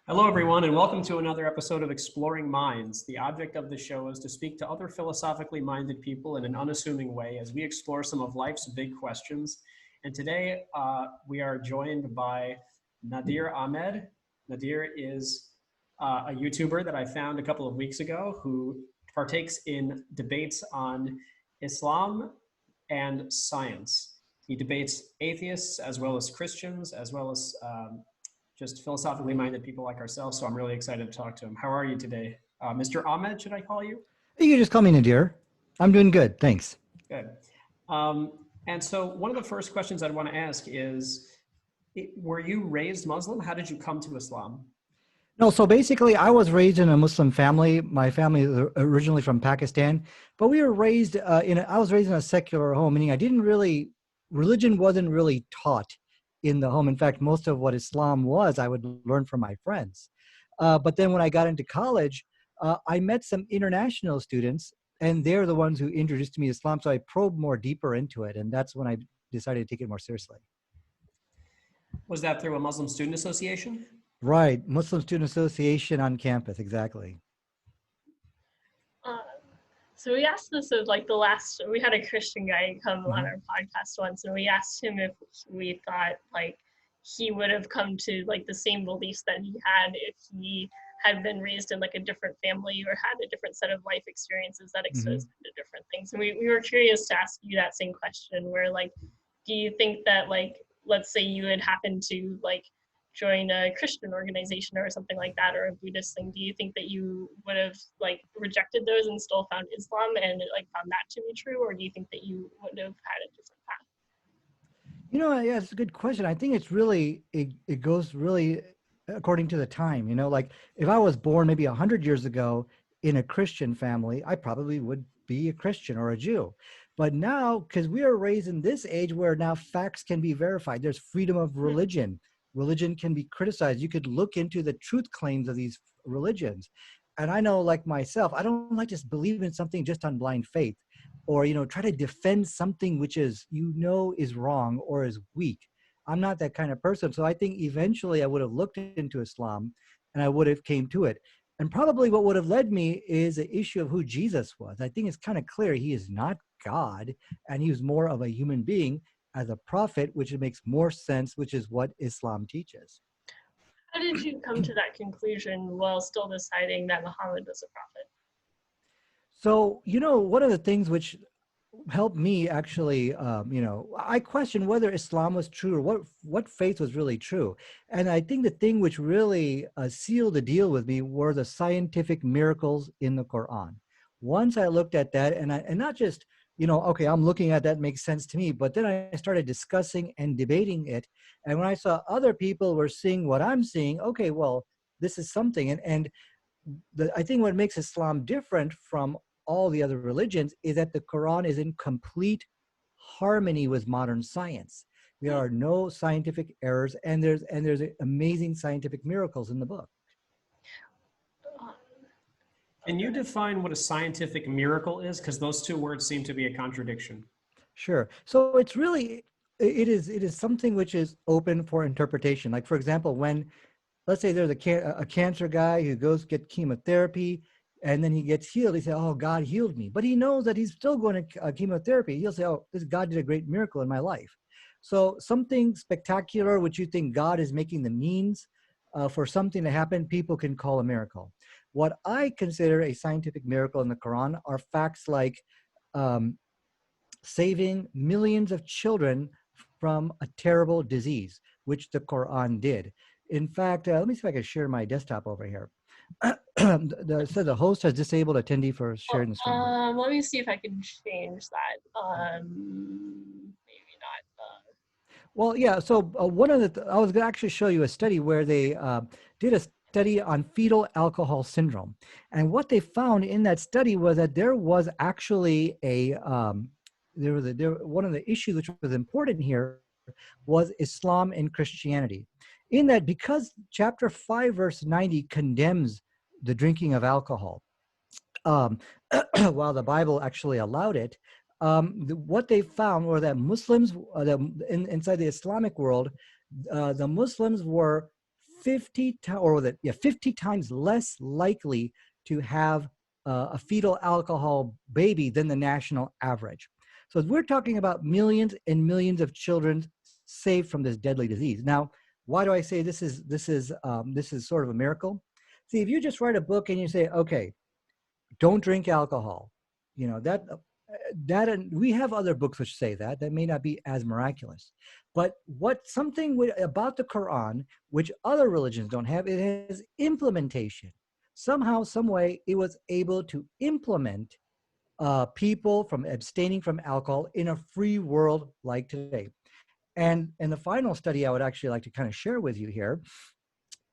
Hello, everyone, and welcome to another episode of Exploring Minds. The object of the show is to speak to other philosophically minded people in an unassuming way as we explore some of life's big questions. And today we are joined by Nadir Ahmed. Nadir is a YouTuber that I found a couple of weeks ago who partakes in debates on Islam and science. He debates atheists as well as Christians, as well as just philosophically minded people like ourselves. So I'm really excited to talk to him. How are you today? Mr. Ahmed, should I call you? You can just call me Nadir. I'm doing good, thanks. Good. And so one of the first questions I'd want to ask is, were you raised Muslim? How did you come to Islam? No, so basically, I was raised in a Muslim family. My family is originally from Pakistan, but we were raised I was raised in a secular home, meaning religion wasn't really taught in the home. In fact, most of what Islam was, I would learn from my friends. But then when I got into college, I met some international students, and they're the ones who introduced me to Islam. So I probed more deeper into it, and that's when I decided to take it more seriously. Was that through a Muslim student association? Right, Muslim Student Association on campus, exactly. Um, so we asked this of we had a Christian guy come on our podcast once, and we asked him if we thought he would have come to the same beliefs that he had if he had been raised in a different family or had a different set of life experiences that exposed him to different things. And we were curious to ask you that same question, where do you think that let's say you had happened to join a Christian organization or something like that, or a Buddhist thing, do you think that you would have rejected those and still found Islam and found that to be true, or do you think that you would have had a different path? Yeah, it's a good question. I think it goes really according to the time. If I was born maybe 100 years ago in a Christian family, I probably would be a Christian or a Jew. But now, because we are raised in this age where now facts can be verified, there's freedom of religion. Religion can be criticized. You could look into the truth claims of these religions. And I know, like myself, I don't like to believe in something just on blind faith, or try to defend something which is wrong or is weak. I'm not that kind of person. So I think eventually I would have looked into Islam and I would have came to it. And probably what would have led me is the issue of who Jesus was. I think it's kind of clear he is not God, and he was more of a human being as a prophet, which makes more sense, which is what Islam teaches. How did you come to that conclusion while still deciding that Muhammad was a prophet? So, one of the things which helped me actually, I questioned whether Islam was true or what faith was really true. And I think the thing which really sealed the deal with me were the scientific miracles in the Quran. Once I looked at that, and not just, okay, I'm looking at that, makes sense to me, but then I started discussing and debating it. And when I saw other people were seeing what I'm seeing, okay, well, this is something. And I think what makes Islam different from all the other religions is that the Quran is in complete harmony with modern science. There are no scientific errors, and there's amazing scientific miracles in the book. Can you define what a scientific miracle is? Because those two words seem to be a contradiction. Sure. So it's really, it is something which is open for interpretation. Like, for example, when, let's say there's a cancer guy who goes get chemotherapy, and then he gets healed. He says, oh, God healed me. But he knows that he's still going to chemotherapy. He'll say, oh, this God did a great miracle in my life. So something spectacular, which you think God is making the means for something to happen, people can call a miracle. What I consider a scientific miracle in the Quran are facts like saving millions of children from a terrible disease, which the Quran did. In fact, let me see if I can share my desktop over here. The host has disabled attendee for sharing the screen. Let me see if I can change that. Maybe not. Well, yeah. So one of I was going to actually show you a study where they did a study on fetal alcohol syndrome, and what they found in that study was that there was actually one of the issues which was important here was Islam and Christianity. In that, because chapter 5, verse 90 condemns the drinking of alcohol, while the Bible actually allowed it, what they found were that Muslims, inside the Islamic world, the Muslims were 50 times less likely to have a fetal alcohol baby than the national average. So we're talking about millions and millions of children saved from this deadly disease. Now, why do I say this is sort of a miracle? See, if you just write a book and you say, okay, don't drink alcohol, you know, that and we have other books which say that may not be as miraculous, but about the Quran, which other religions don't have, it has implementation. Somehow, some way, it was able to implement people from abstaining from alcohol in a free world like today. And the final study I would actually like to kind of share with you here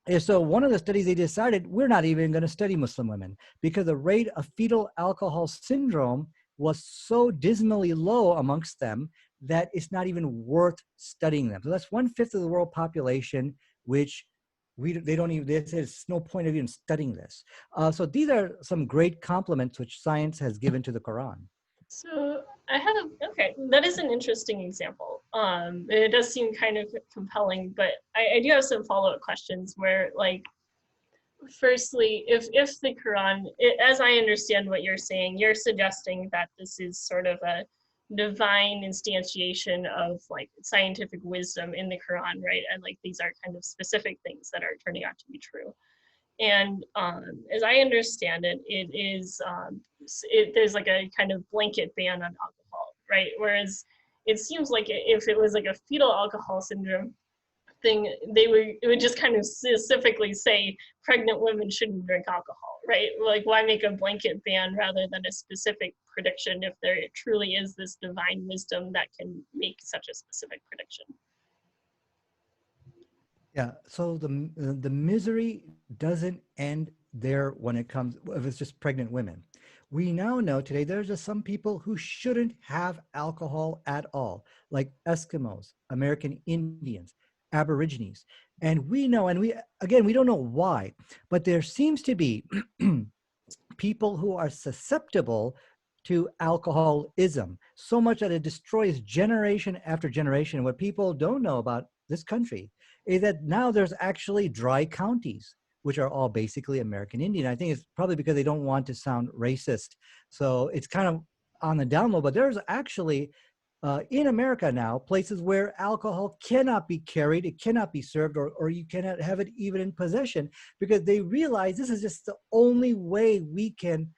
is, so one of the studies, they decided we're not even going to study Muslim women because the rate of fetal alcohol syndrome was so dismally low amongst them that it's not even worth studying them. So that's 1/5 of the world population, which there's no point of even studying this. So these are some great compliments which science has given to the Quran. So okay, that is an interesting example. It does seem kind of compelling, but I do have some follow-up questions where, like, firstly, if the Quran, as I understand what you're saying, you're suggesting that this is sort of a divine instantiation of like scientific wisdom in the Quran, right? And like these are kind of specific things that are turning out to be true. And as I understand it, there's like a kind of blanket ban on alcohol, right? Whereas it seems like if it was like a fetal alcohol syndrome thing, it would just kind of specifically say pregnant women shouldn't drink alcohol, right? Like, why make a blanket ban rather than a specific prediction if there truly is this divine wisdom that can make such a specific prediction? Yeah, so the misery doesn't end there when it comes, if it's just pregnant women. We now know today there's just some people who shouldn't have alcohol at all, like Eskimos, American Indians, Aborigines. And we know, and we don't know why, but there seems to be people who are susceptible to alcoholism so much that it destroys generation after generation. What people don't know about this country is that now there's actually dry counties, which are all basically American Indian. I think it's probably because they don't want to sound racist. So it's kind of on the down low, but there's actually in America now places where alcohol cannot be carried, it cannot be served, or you cannot have it even in possession, because they realize this is just the only way we can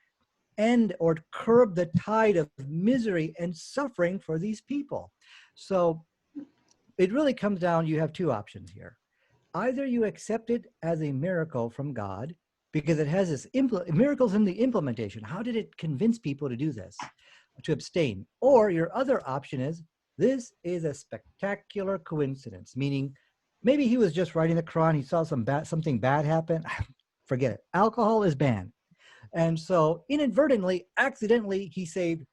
end or curb the tide of misery and suffering for these people. So it really comes down, you have two options here. Either you accept it as a miracle from God, because it has this miracles in the implementation. How did it convince people to do this, to abstain? Or your other option is, this is a spectacular coincidence, meaning maybe he was just writing the Quran, he saw something bad happen. Forget it. Alcohol is banned. And so inadvertently, accidentally, he saved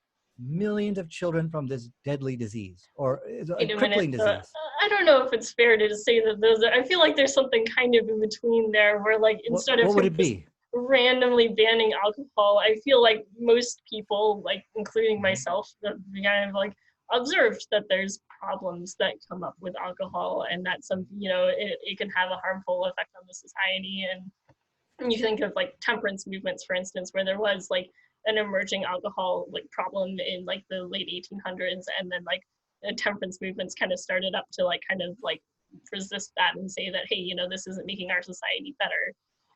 millions of children from this deadly disease, or a crippling disease. I don't know if it's fair to say that those are, I feel like there's something kind of in between there where, like, instead of what would it be? Randomly banning alcohol, I feel like most people, like including myself, kind of like observed that there's problems that come up with alcohol, and that some, it can have a harmful effect on the society. And you think of like temperance movements, for instance, where there was like an emerging alcohol like problem in like the late 1800s, and then like the temperance movements kind of started up to like kind of like resist that and say that, hey, this isn't making our society better.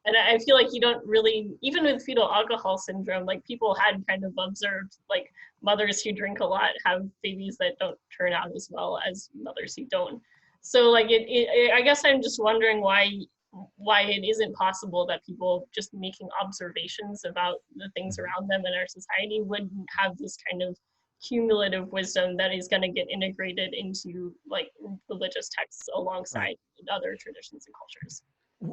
And I feel like you don't really, even with fetal alcohol syndrome, like people had kind of observed like mothers who drink a lot have babies that don't turn out as well as mothers who don't. So like I guess I'm just wondering why it isn't possible that people just making observations about the things around them in our society wouldn't have this kind of cumulative wisdom that is going to get integrated into like religious texts alongside other traditions and cultures.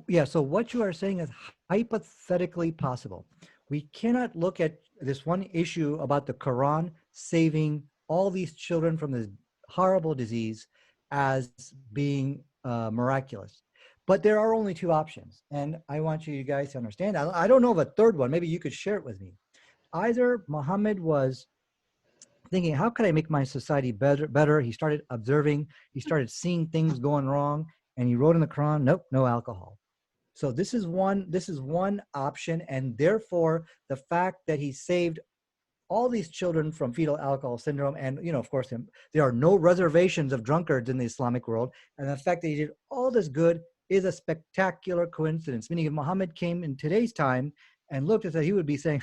Yeah, so what you are saying is hypothetically possible. We cannot look at this one issue about the Quran saving all these children from this horrible disease as being miraculous. But there are only two options, and I want you guys to understand. I don't know of a third one. Maybe you could share it with me. Either Muhammad was thinking, how could I make my society better? He started observing, he started seeing things going wrong, and he wrote in the Quran, nope, no alcohol. So this is one option, and therefore the fact that he saved all these children from fetal alcohol syndrome, and of course, there are no reservations of drunkards in the Islamic world, and the fact that he did all this good is a spectacular coincidence. Meaning, if Muhammad came in today's time and looked at that, he would be saying,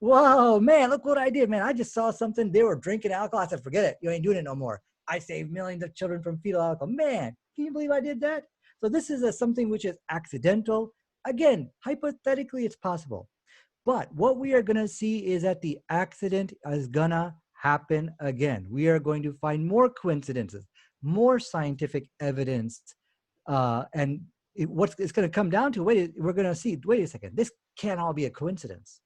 "Whoa, man, look what I did, man! I just saw something. They were drinking alcohol. I said, forget it. You ain't doing it no more. I saved millions of children from fetal alcohol. Man, can you believe I did that?" So this is something which is accidental. Again, hypothetically, it's possible. But what we are going to see is that the accident is going to happen again. We are going to find more coincidences, more scientific evidence. And what it's going to come down to, we're going to see, wait a second, this can't all be a coincidence.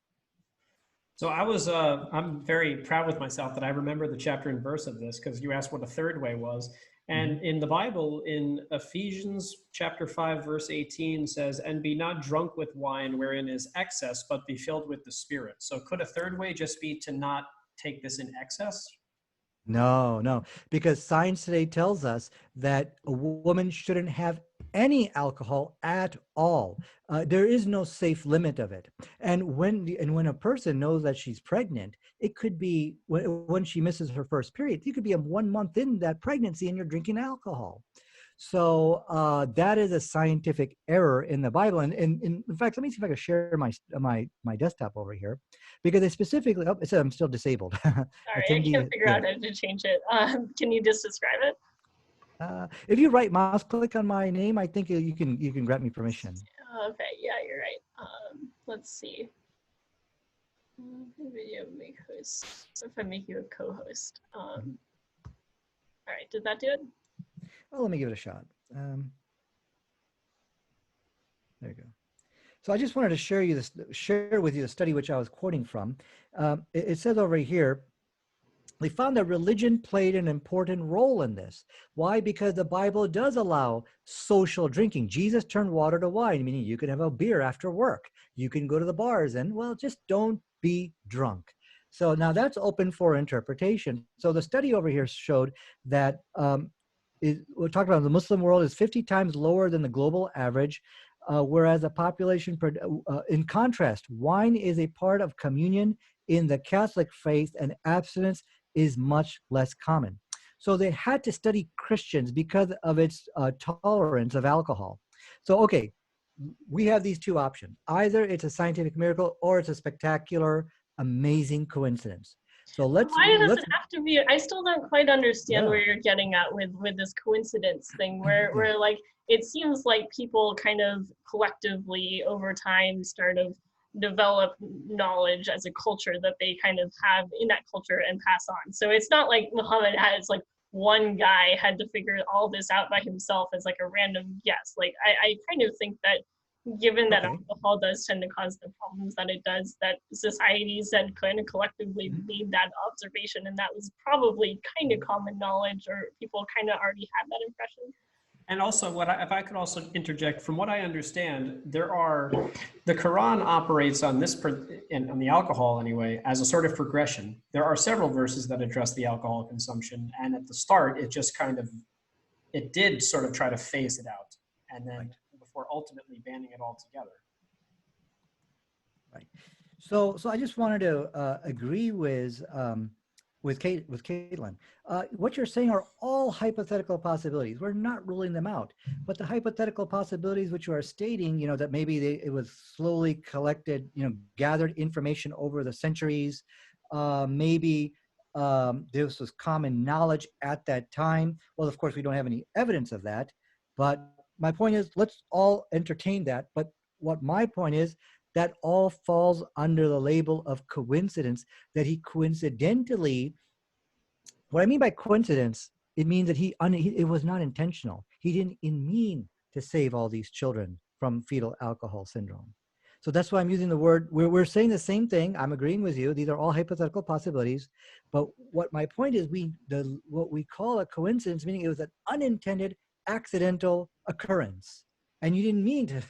So I'm very proud with myself that I remember the chapter and verse of this, because you asked what a third way was. And in the Bible, in Ephesians chapter 5, verse 18 says, "And be not drunk with wine wherein is excess, but be filled with the Spirit." So could a third way just be to not take this in excess? No, because science today tells us that a woman shouldn't have any alcohol at all. There is no safe limit of it. And when a person knows that she's pregnant, it could be when she misses her first period. You could be 1 month in that pregnancy and you're drinking alcohol. So that is a scientific error in the Bible. And in fact, let me see if I can share my desktop over here, because they specifically, it said I'm still disabled. Sorry, I can't figure out how to change it. Can you just describe it? If you right mouse click on my name, I think you can grant me permission. Okay, yeah, you're right. Let's see. Video make host. If I make you a co-host. All right, did that do it? Oh, let me give it a shot. There you go. So I just wanted to share with you the study which I was quoting from. It says over here, they found that religion played an important role in this. Why? Because the Bible does allow social drinking. Jesus turned water to wine, meaning you can have a beer after work. You can go to the bars and, well, just don't be drunk. So now that's open for interpretation. So the study over here showed that we're talking about the Muslim world is 50 times lower than the global average, whereas the population, in contrast, wine is a part of communion in the Catholic faith, and abstinence is much less common. So they had to study Christians because of its tolerance of alcohol. So, okay, we have these two options. Either it's a scientific miracle or it's a spectacular, amazing coincidence. So why does it have to be? I still don't quite understand where you're getting at with this coincidence thing, where like it seems like people kind of collectively over time start of develop knowledge as a culture that they kind of have in that culture and pass on. So it's not like Muhammad has like one guy had to figure all this out by himself as like a random guess. Like I kind of think that given that alcohol does tend to cause the problems that it does, that societies had kind of collectively made that observation, and that was probably kind of common knowledge, or people kind of already had that impression. And also, if I could also interject, from what I understand, the Quran operates on this, on the alcohol anyway, as a sort of progression. There are several verses that address the alcohol consumption, and at the start, it did sort of try to phase it out, and then before ultimately banning it altogether. Right. So I just wanted to agree with Caitlin. What you're saying are all hypothetical possibilities. We're not ruling them out, but the hypothetical possibilities which you are stating, that maybe it was slowly collected, gathered information over the centuries. Maybe this was common knowledge at that time. Well, of course, we don't have any evidence of that, but my point is, let's all entertain that. But what my point is, that all falls under the label of coincidence, that he coincidentally, what I mean by coincidence, it means that it was not intentional. He didn't mean to save all these children from fetal alcohol syndrome. So that's why I'm using the word, we're saying the same thing. I'm agreeing with you. These are all hypothetical possibilities. But what my point is, what we call a coincidence, meaning it was an unintended, accidental occurrence. And you didn't mean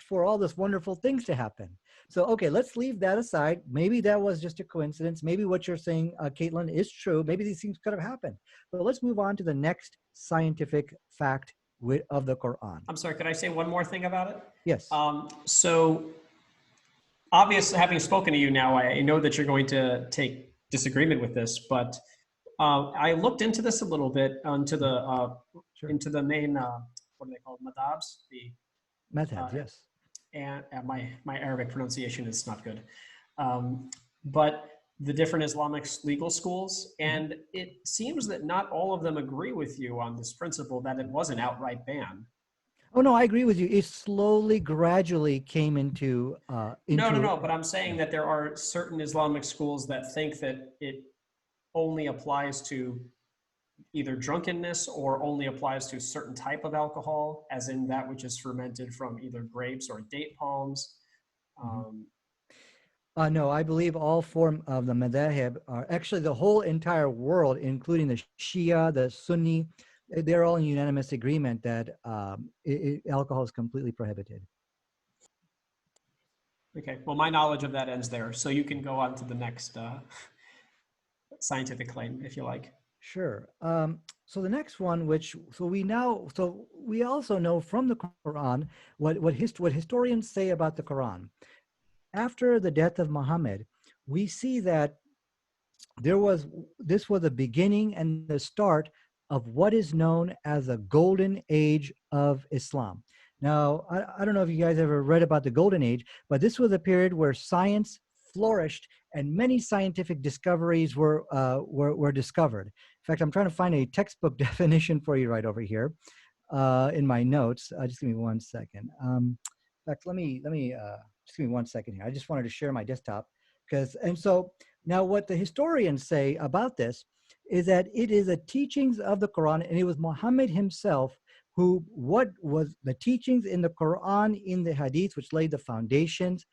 for all this wonderful things to happen. So, okay, let's leave that aside. Maybe that was just a coincidence. Maybe what you're saying, Caitlin, is true. Maybe these things could have happened. But let's move on to the next scientific fact of the Quran. I'm sorry, could I say one more thing about it? Yes. So obviously, having spoken to you now, I know that you're going to take disagreement with this, but I looked into this a little bit Sure. into the main, what are they called, madhabs? Madhabs, yes. And my Arabic pronunciation is not good. But the different Islamic legal schools, and it seems that not all of them agree with you on this principle that it was an outright ban. Oh no, I agree with you. It slowly, gradually came into No, but I'm saying that there are certain Islamic schools that think that it only applies to either drunkenness or only applies to a certain type of alcohol, as in that which is fermented from either grapes or date palms. No, I believe all form of the madhahib are actually the whole entire world, including the Shia, the Sunni. They're all in unanimous agreement that alcohol is completely prohibited. Okay, well, my knowledge of that ends there. So you can go on to the next scientific claim, if you like. Sure. So the next one, so we also know from the Quran what historians say about the Quran. After the death of Muhammad, we see that this was the beginning and the start of what is known as the golden age of Islam. Now, I don't know if you guys ever read about the golden age, but this was a period where science flourished and many scientific discoveries were discovered. In fact, I'm trying to find a textbook definition for you right over here in my notes. Just give me 1 second. In fact, let me just give me 1 second here. I just wanted to share my desktop so now what the historians say about this is that it is the teachings of the Quran, and it was Muhammad himself what was the teachings in the Quran, in the Hadith, which laid the foundations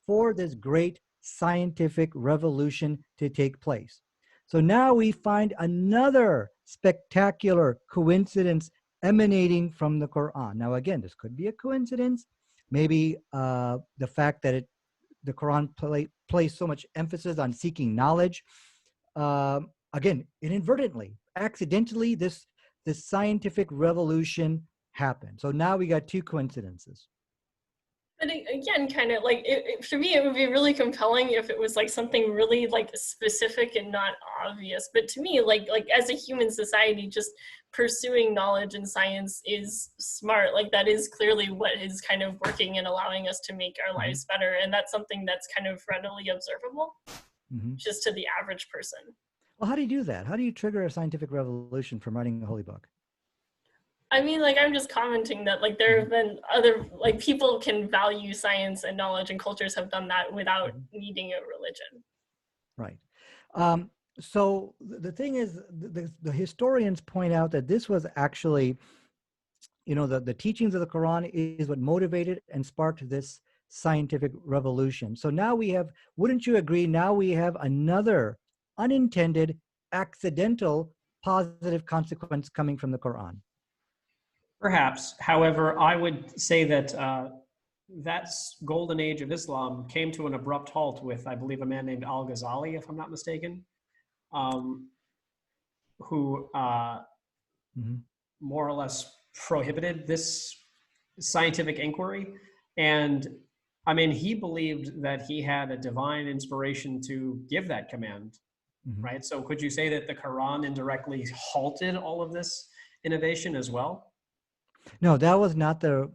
for this great scientific revolution to take place. So now we find another spectacular coincidence emanating from the Quran. Now, again, this could be a coincidence. Maybe the fact that the Quran placed so much emphasis on seeking knowledge. Again, inadvertently, accidentally, this scientific revolution happened. So now we got two coincidences. But again, kind of like for me, it would be really compelling if it was like something really like specific and not obvious. But to me, like as a human society, just pursuing knowledge and science is smart. Like that is clearly what is kind of working and allowing us to make our lives better. And that's something that's kind of readily observable, just to the average person. Well, how do you do that? How do you trigger a scientific revolution from writing a holy book? I mean, like, I'm just commenting that, like, there have been other, like, people can value science and knowledge, and cultures have done that without needing a religion. Right. So the thing is, the historians point out that this was actually, the teachings of the Quran is what motivated and sparked this scientific revolution. So now we have, wouldn't you agree, now we have another unintended, accidental, positive consequence coming from the Quran? Perhaps. However, I would say that that golden age of Islam came to an abrupt halt with, I believe, a man named Al-Ghazali, if I'm not mistaken, who more or less prohibited this scientific inquiry. And I mean, he believed that he had a divine inspiration to give that command, right? So could you say that the Quran indirectly halted all of this innovation as well? No, that was not the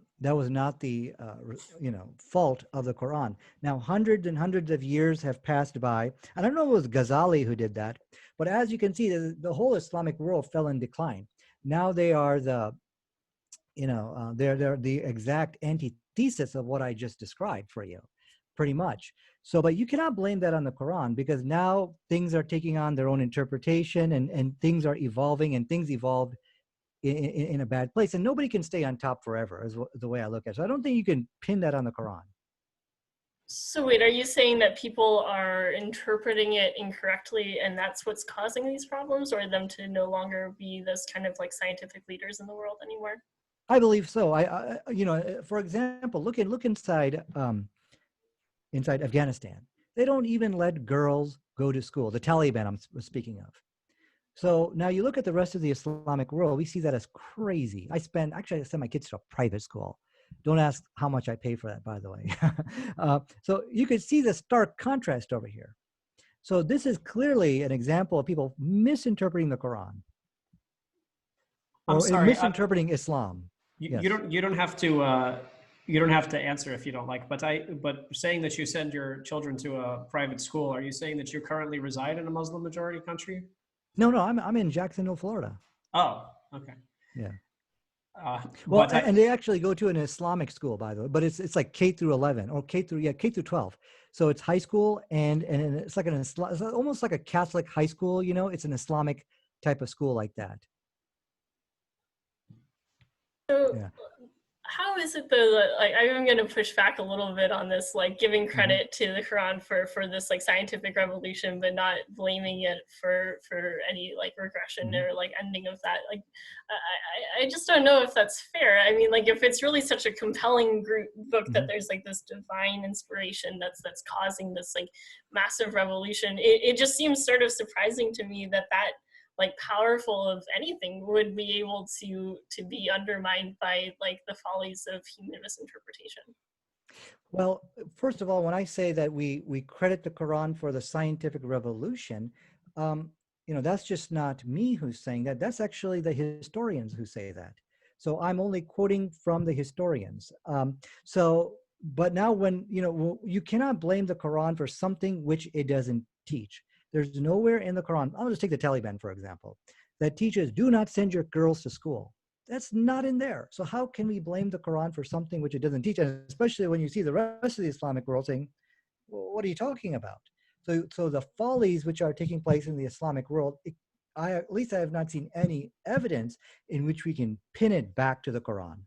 fault of the Quran. Now, hundreds and hundreds of years have passed by. I don't know if it was Ghazali who did that, but as you can see, the whole Islamic world fell in decline. Now they are they're the exact antithesis of what I just described for you, pretty much. So, but you cannot blame that on the Quran, because now things are taking on their own interpretation, and things are evolving, and things evolved in a bad place, and nobody can stay on top forever, is the way I look at it. So I don't think you can pin that on the Quran. So wait, are you saying that people are interpreting it incorrectly and that's what's causing these problems, or them to no longer be this kind of like scientific leaders in the world anymore? I believe so. For example, look inside Afghanistan. They don't even let girls go to school. The Taliban I'm speaking of. So now you look at the rest of the Islamic world, we see that as crazy. I send my kids to a private school. Don't ask how much I pay for that, by the way. So you could see the stark contrast over here. So this is clearly an example of people misinterpreting the Quran I'm or sorry. misinterpreting Islam. Yes. You don't have to you don't have to answer if you don't like. But saying that you send your children to a private school, are you saying that you currently reside in a Muslim majority country? No, I'm in Jacksonville, Florida. Oh, okay. Yeah. Well, But and they actually go to an Islamic school, by the way, but it's like K through 11 or K through 12. So it's high school and it's like it's almost like a Catholic high school. You know, it's an Islamic type of school like that. So Yeah. how is it though that, like, I'm going to push back a little bit on this, like giving credit to the Quran for this like scientific revolution, but not blaming it for any like regression or like ending of that. Like, I just don't know if that's fair. I mean, like if it's really such a compelling book that there's like this divine inspiration that's causing this like massive revolution, it just seems sort of surprising to me that like powerful of anything would be able to be undermined by like the follies of human misinterpretation. Well, first of all, when I say that we credit the Quran for the scientific revolution, that's just not me who's saying that. That's actually the historians who say that. So I'm only quoting from the historians. But now when, you cannot blame the Quran for something which it doesn't teach. There's nowhere in the Quran, I'll just take the Taliban, for example, that teaches do not send your girls to school. That's not in there. So how can we blame the Quran for something which it doesn't teach? And especially when you see the rest of the Islamic world saying, well, what are you talking about? So the follies which are taking place in the Islamic world, at least I have not seen any evidence in which we can pin it back to the Quran.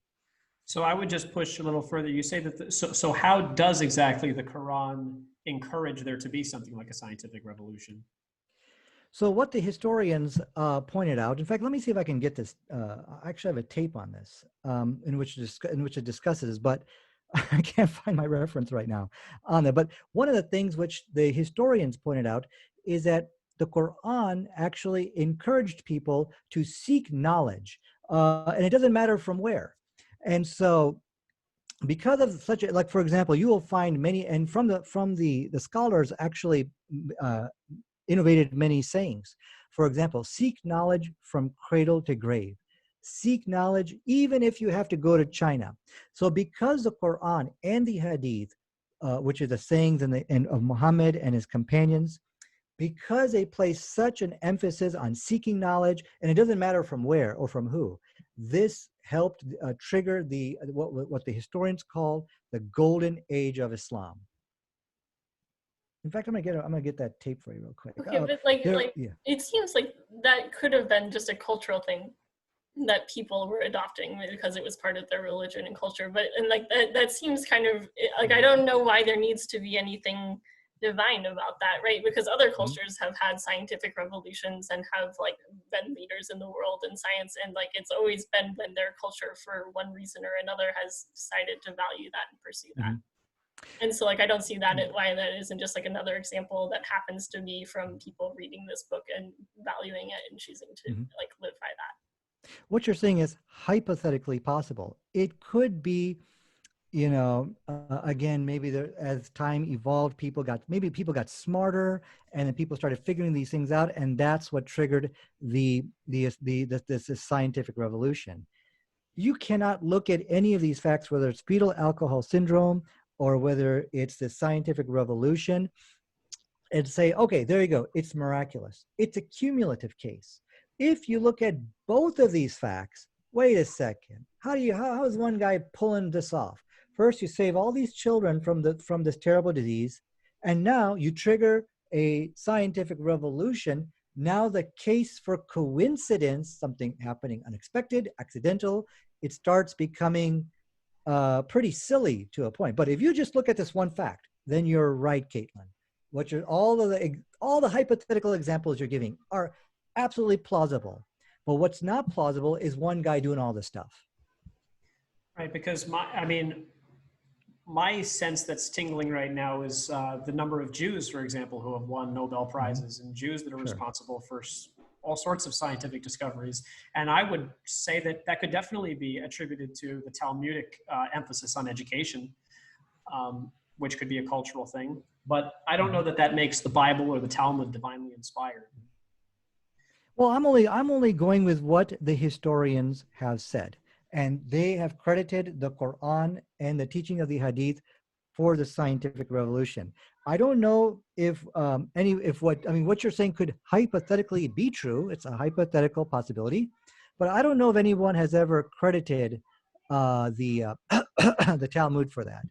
so I would just push a little further. You say that, so how does exactly the Quran encourage there to be something like a scientific revolution? So what the historians pointed out, in fact, let me see if I can get this. I actually have a tape on this in which it discusses, but I can't find my reference right now on there. But one of the things which the historians pointed out is that the Quran actually encouraged people to seek knowledge, and it doesn't matter from where. And so because of such like, for example, you will find many, and from the scholars actually innovated many sayings. For example, seek knowledge from cradle to grave. Seek knowledge even if you have to go to China. So because the Quran and the Hadith, which are the sayings of Muhammad and his companions, because they place such an emphasis on seeking knowledge, and it doesn't matter from where or from who, this helped trigger what the historians call the golden age of Islam. In fact, I'm gonna get that tape for you real quick. Okay, but it seems like that could have been just a cultural thing that people were adopting because it was part of their religion and culture. But that seems kind of like, I don't know why there needs to be anything divine about that, right? Because other cultures have had scientific revolutions and have like been leaders in the world in science, and like it's always been when their culture for one reason or another has decided to value that and pursue that. And so like I don't see that why that isn't just like another example that happens to be from people reading this book and valuing it and choosing to like live by that. What you're saying is hypothetically possible. It could be, again, maybe as time evolved, people got smarter, and then people started figuring these things out, and that's what triggered this scientific revolution. You cannot look at any of these facts, whether it's fetal alcohol syndrome or whether it's the scientific revolution, and say, okay, there you go, it's miraculous. It's a cumulative case. If you look at both of these facts, wait a second, how is one guy pulling this off? First, you save all these children from this terrible disease, and now you trigger a scientific revolution. Now the case for coincidence, something happening unexpected, accidental, it starts becoming pretty silly to a point. But if you just look at this one fact, then you're right, Caitlin. All the hypothetical examples you're giving are absolutely plausible. But what's not plausible is one guy doing all this stuff. Right, because my sense that's tingling right now is the number of Jews, for example, who have won Nobel Prizes, and Jews that are responsible for all sorts of scientific discoveries. And I would say that that could definitely be attributed to the Talmudic emphasis on education, which could be a cultural thing. But I don't know that that makes the Bible or the Talmud divinely inspired. Well, I'm only going with what the historians have said, and they have credited the Quran and the teaching of the Hadith for the scientific revolution. I don't know if what you're saying could hypothetically be true. It's a hypothetical possibility, but I don't know if anyone has ever credited the the Talmud for that.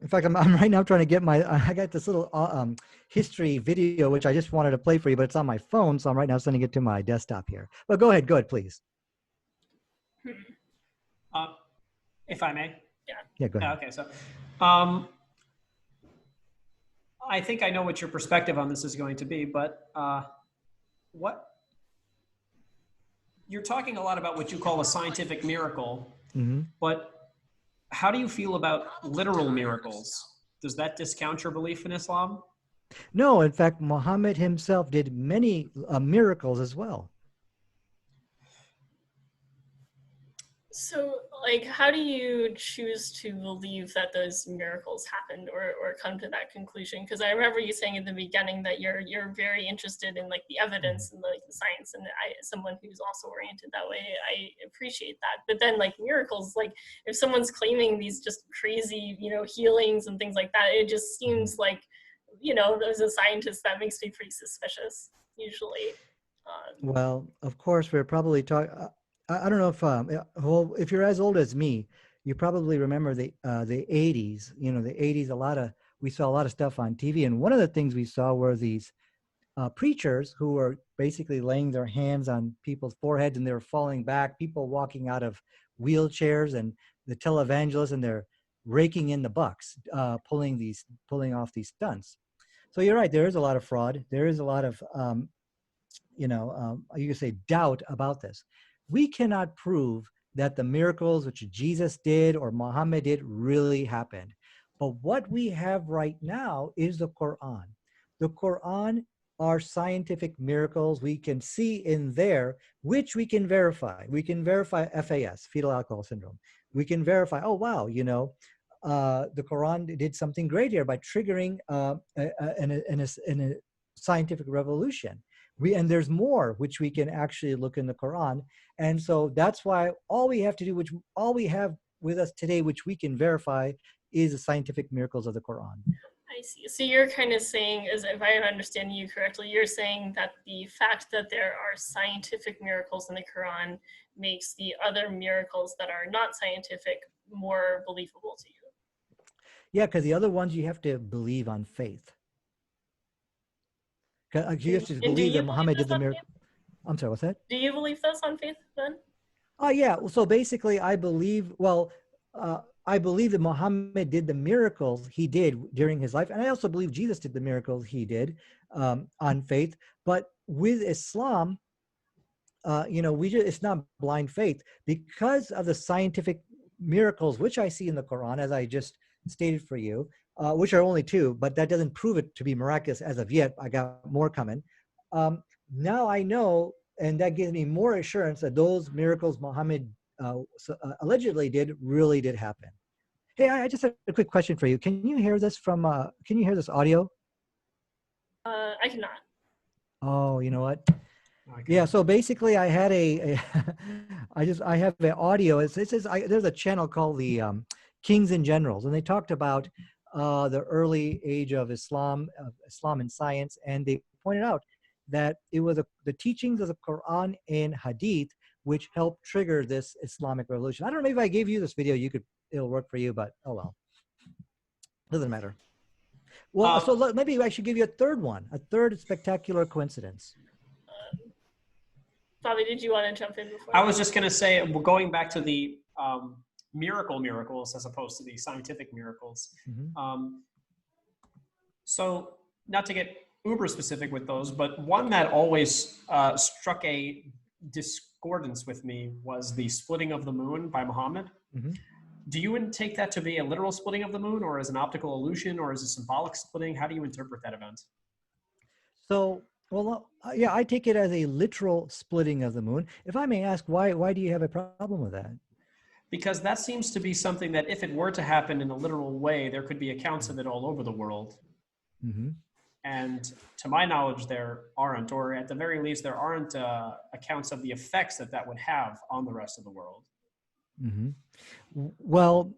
In fact, I'm right now trying to get I got this little history video, which I just wanted to play for you, but it's on my phone. So I'm right now sending it to my desktop here. But go ahead, please. If I may. Yeah, go ahead. Okay, so I think I know what your perspective on this is going to be, but what you're talking a lot about what you call a scientific miracle, but how do you feel about literal miracles? Does that discount your belief in Islam? No, in fact, Muhammad himself did many miracles as well. So, like, how do you choose to believe that those miracles happened or come to that conclusion? Because I remember you saying at the beginning that you're very interested in like the evidence and like the science, and someone who's also oriented that way, I appreciate that. But then like miracles, like if someone's claiming these just crazy, healings and things like that, it just seems like, as a scientist, that makes me pretty suspicious usually. Well, of course, we're probably talking. I don't know if you're as old as me, you probably remember the 80s. The 80s. We saw a lot of stuff on TV, and one of the things we saw were these preachers who were basically laying their hands on people's foreheads, and they were falling back. People walking out of wheelchairs, and the televangelists, and they're raking in the bucks, pulling off these stunts. So you're right. There is a lot of fraud. There is a lot of you could say doubt about this. We cannot prove that the miracles which Jesus did or Muhammad did really happened. But what we have right now is the Quran. The Quran are scientific miracles we can see in there, which we can verify. We can verify FAS, fetal alcohol syndrome. We can verify, oh, wow, the Quran did something great here by triggering a scientific revolution. And there's more which we can actually look in the Quran. And so that's why all we have with us today, which we can verify, is the scientific miracles of the Quran. I see. So you're kind of saying, as if I understand you correctly, you're saying that the fact that there are scientific miracles in the Quran makes the other miracles that are not scientific more believable to you. Yeah, because the other ones you have to believe on faith. You have to believe that Muhammad did the miracle. I'm sorry, what's that? Do you believe this on faith then? Oh, yeah. So basically, I believe that Muhammad did the miracles he did during his life. And I also believe Jesus did the miracles he did on faith. But with Islam, it's not blind faith because of the scientific miracles, which I see in the Quran, as I just stated for you, which are only 2, but that doesn't prove it to be miraculous as of yet. I got more coming. Now I know, and that gives me more assurance that those miracles Muhammad allegedly really did happen. Hey, I just have a quick question for you. Can you hear this audio? I cannot. Oh, you know what? Okay. Yeah, so basically I had I have an audio. There's a channel called the Kings and Generals, and they talked about the early age of Islam and science, and they pointed out that it was the teachings of the Quran and Hadith which helped trigger this Islamic revolution. I don't know, maybe if I gave you this video, it'll work for you, but oh well, doesn't matter. Well, so maybe I should give you a third spectacular coincidence. Bobby, did you want to jump in before? I was just going to say, going back to the miracles as opposed to the scientific miracles. So not to get uber specific with those, but one that always struck a discordance with me was the splitting of the moon by Muhammad. Do you take that to be a literal splitting of the moon, or as an optical illusion, or as a symbolic splitting? How do you interpret that event? So Well, yeah, I take it as a literal splitting of the moon. If I may ask, why do you have a problem with that? Because that seems to be something that if it were to happen in a literal way, there could be accounts of it all over the world. Mm-hmm. And to my knowledge, there aren't, or at the very least, there aren't accounts of the effects that that would have on the rest of the world. Mm-hmm. Well,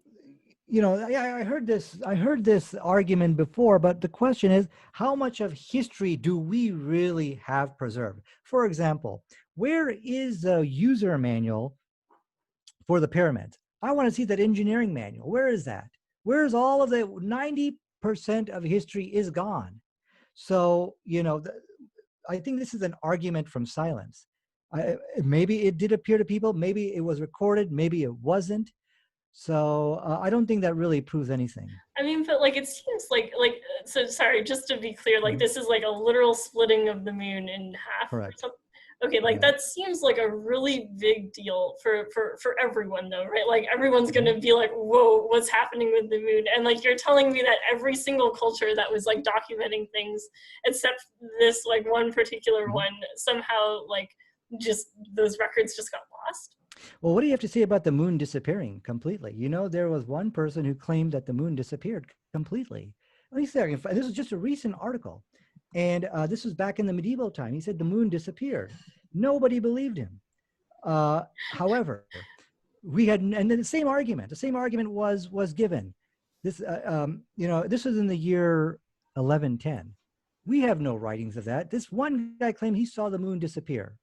I heard this. I heard this argument before, but the question is, how much of history do we really have preserved? For example, where is the user manual for the pyramids? I want to see that engineering manual. Where is that? Where's all of the 90% of history is gone? So, I think this is an argument from silence. Maybe it did appear to people, maybe it was recorded, maybe it wasn't. So I don't think that really proves anything. I mean, but like it seems so sorry, just to be clear, like Mhm. this is like a literal splitting of the moon in half or Correct. something. Okay, like Yeah. that seems like a really big deal for everyone though, right? Like everyone's Mhm. gonna be like, whoa, what's happening with the moon? And like you're telling me that every single culture that was like documenting things, except this like one particular Mhm. one, somehow like just those records just got lost. Well, what do you have to say about the moon disappearing completely? There was one person who claimed that the moon disappeared completely. Let me see. This is just a recent article. And this was back in the medieval time. He said the moon disappeared. Nobody believed him. However, and then the same argument was given. This was in the year 1110. We have no writings of that. This one guy claimed he saw the moon disappear.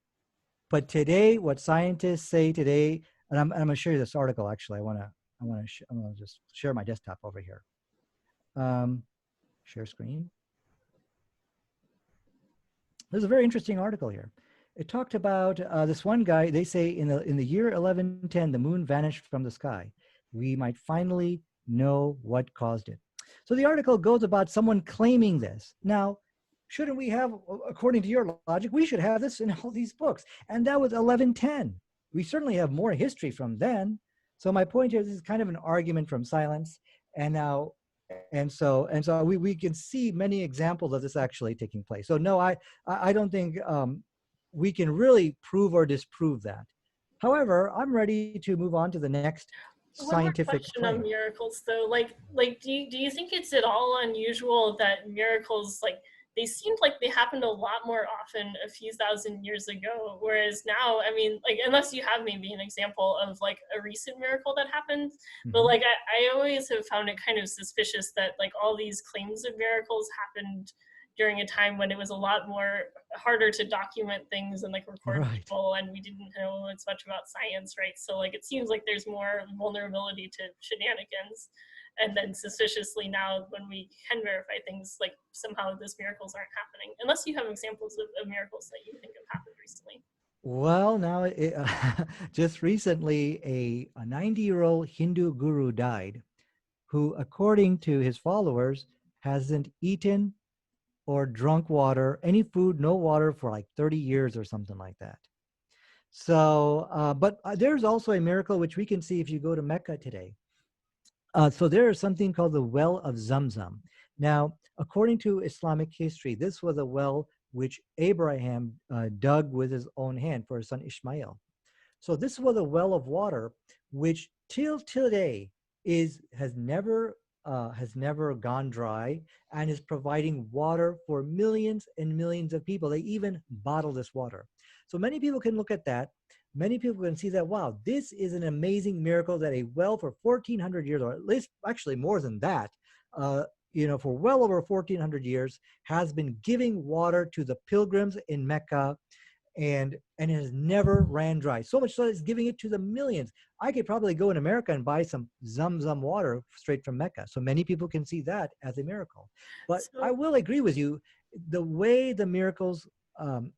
But today, what scientists say today, and I'm going to show you this article. Actually, I'm going to just share my desktop over here. Share screen. There's a very interesting article here. It talked about this one guy. They say in the year 1110, the moon vanished from the sky. We might finally know what caused it. So the article goes about someone claiming this. Now, shouldn't we have, according to your logic, we should have this in all these books? And that was 1110. We certainly have more history from then. So my point here, this is kind of an argument from silence. And now, and so we can see many examples of this actually taking place. So no, I don't think we can really prove or disprove that. However, I'm ready to move on to the next One more scientific question on claim. miracles though. Like do you think it's at all unusual that miracles like they seemed like they happened a lot more often a few thousand years ago, whereas now, I mean, like unless you have maybe an example of like a recent miracle that happened, but Mhm. like I always have found it kind of suspicious that like all these claims of miracles happened during a time when it was a lot more harder to document things and like record Right. people, and we didn't know as much about science, right? So like it seems like there's more vulnerability to shenanigans, and then suspiciously now when we can verify things, like somehow those miracles aren't happening unless you have examples of miracles that you think have happened recently. Well, now, just recently, a 90-year-old Hindu guru died who, according to his followers, hasn't eaten or drunk water, any food, no water for like 30 years or something like that. So, but there's also a miracle which we can see if you go to Mecca today. So there is something called the Well of Zamzam. Now, according to Islamic history, this was a well which Abraham dug with his own hand for his son Ishmael. So this was a well of water which till today has never gone dry and is providing water for millions and millions of people. They even bottle this water. So many people can look at that. Many people can see that, wow, this is an amazing miracle that a well for 1,400 years, or at least actually more than that, for well over 1,400 years, has been giving water to the pilgrims in Mecca, and it has never ran dry. So much so that it's giving it to the millions. I could probably go in America and buy some Zamzam water straight from Mecca. So many people can see that as a miracle. But I So will agree with you, the way the miracles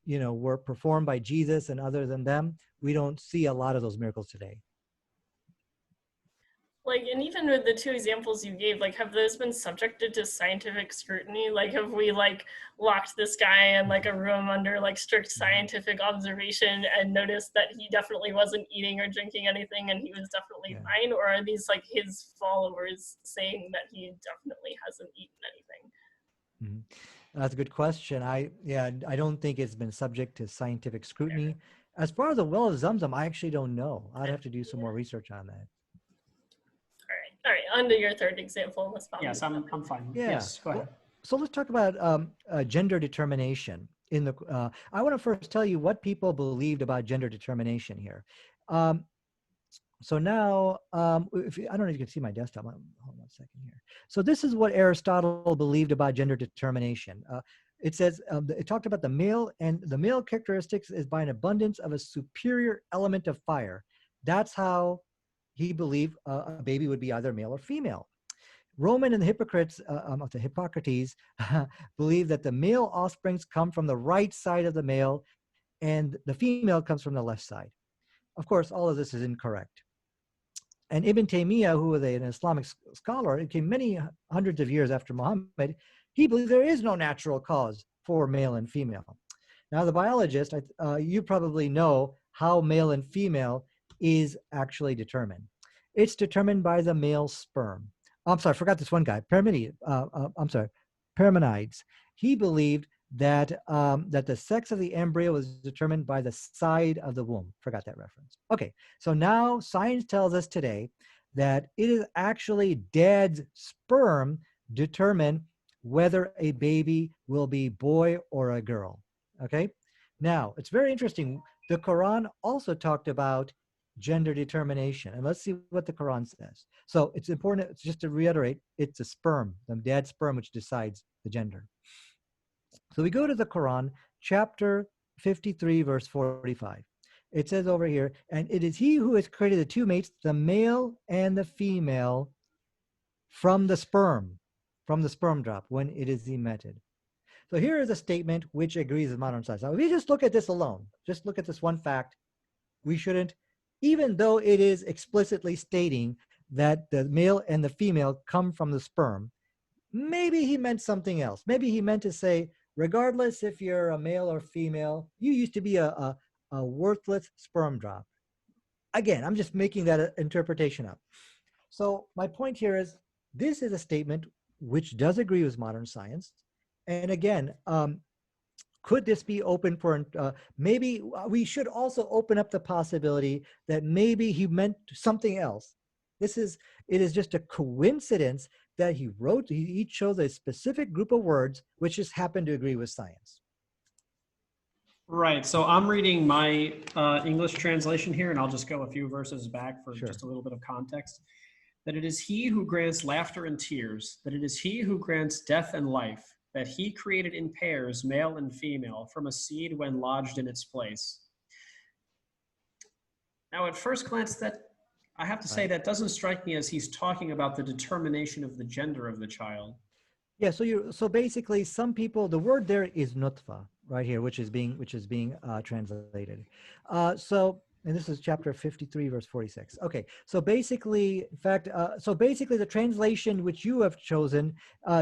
were performed by Jesus and other than them, we don't see a lot of those miracles today. like, and even with the two examples you gave, like have those been subjected to scientific scrutiny? Like have we like locked this guy in like a room under like strict Mhm. scientific observation and noticed that he definitely wasn't eating or drinking anything and he was definitely Yeah. fine? Or are these like his followers saying that he definitely hasn't eaten anything? Mhm. That's a good question. I don't think it's been subject to scientific scrutiny. As far as the well of Zamzam, I actually don't know. I'd have to do some more research on that. All right. On to your third example. Let's follow. Yes, I'm fine. Yeah. Yes, go ahead. So let's talk about gender determination. I want to first tell you what people believed about gender determination here. Um, so now, I don't know if you can see my desktop. Hold on a second here. So this is what Aristotle believed about gender determination. It says, it talked about the male, and the male characteristics is by an abundance of a superior element of fire. That's how he believed a baby would be either male or female. Roman and the Hippocrates believe that the male offsprings come from the right side of the male and the female comes from the left side. Of course, all of this is incorrect. And Ibn Taymiyyah, who was an Islamic scholar, it came many hundreds of years after Muhammad, he believed there is no natural cause for male and female. Now, the biologist, you probably know how male and female is actually determined. It's determined by the male sperm. I'm sorry, I forgot this one guy, Parmenides. He believed that that the sex of the embryo was determined by the side of the womb. Forgot that reference. Okay, so now science tells us today that it is actually dad's sperm determine whether a baby will be boy or a girl. Okay, now it's very interesting. The Quran also talked about gender determination, and let's see what the Quran says. So it's important, just to reiterate, it's a sperm, the dad's sperm, which decides the gender. So we go to the Quran, chapter 53, verse 45. It says over here, and it is he who has created the two mates, the male and the female, from the sperm drop when it is emitted. So here is a statement which agrees with modern science. Now, if you just look at this alone, just look at this one fact, we shouldn't, even though it is explicitly stating that the male and the female come from the sperm, maybe he meant something else. Maybe he meant to say, regardless if you're a male or female, you used to be a worthless sperm drop. Again, I'm just making that interpretation up. So my point here is, this is a statement which does agree with modern science. And again, could this be open for, maybe we should also open up the possibility that maybe he meant something else. It is just a coincidence that he chose a specific group of words which just happen to agree with science. Right. So I'm reading my English translation here, and I'll just go a few verses back for just a little bit of context. That it is he who grants laughter and tears, that it is he who grants death and life, that he created in pairs, male and female, from a seed when lodged in its place. Now, at first glance, that I have to say that doesn't strike me as he's talking about the determination of the gender of the child. Yeah, so basically, some people, the word there is nutfa right here, which is being translated. And this is chapter 53, verse 46. Okay, so basically, in fact, the translation which you have chosen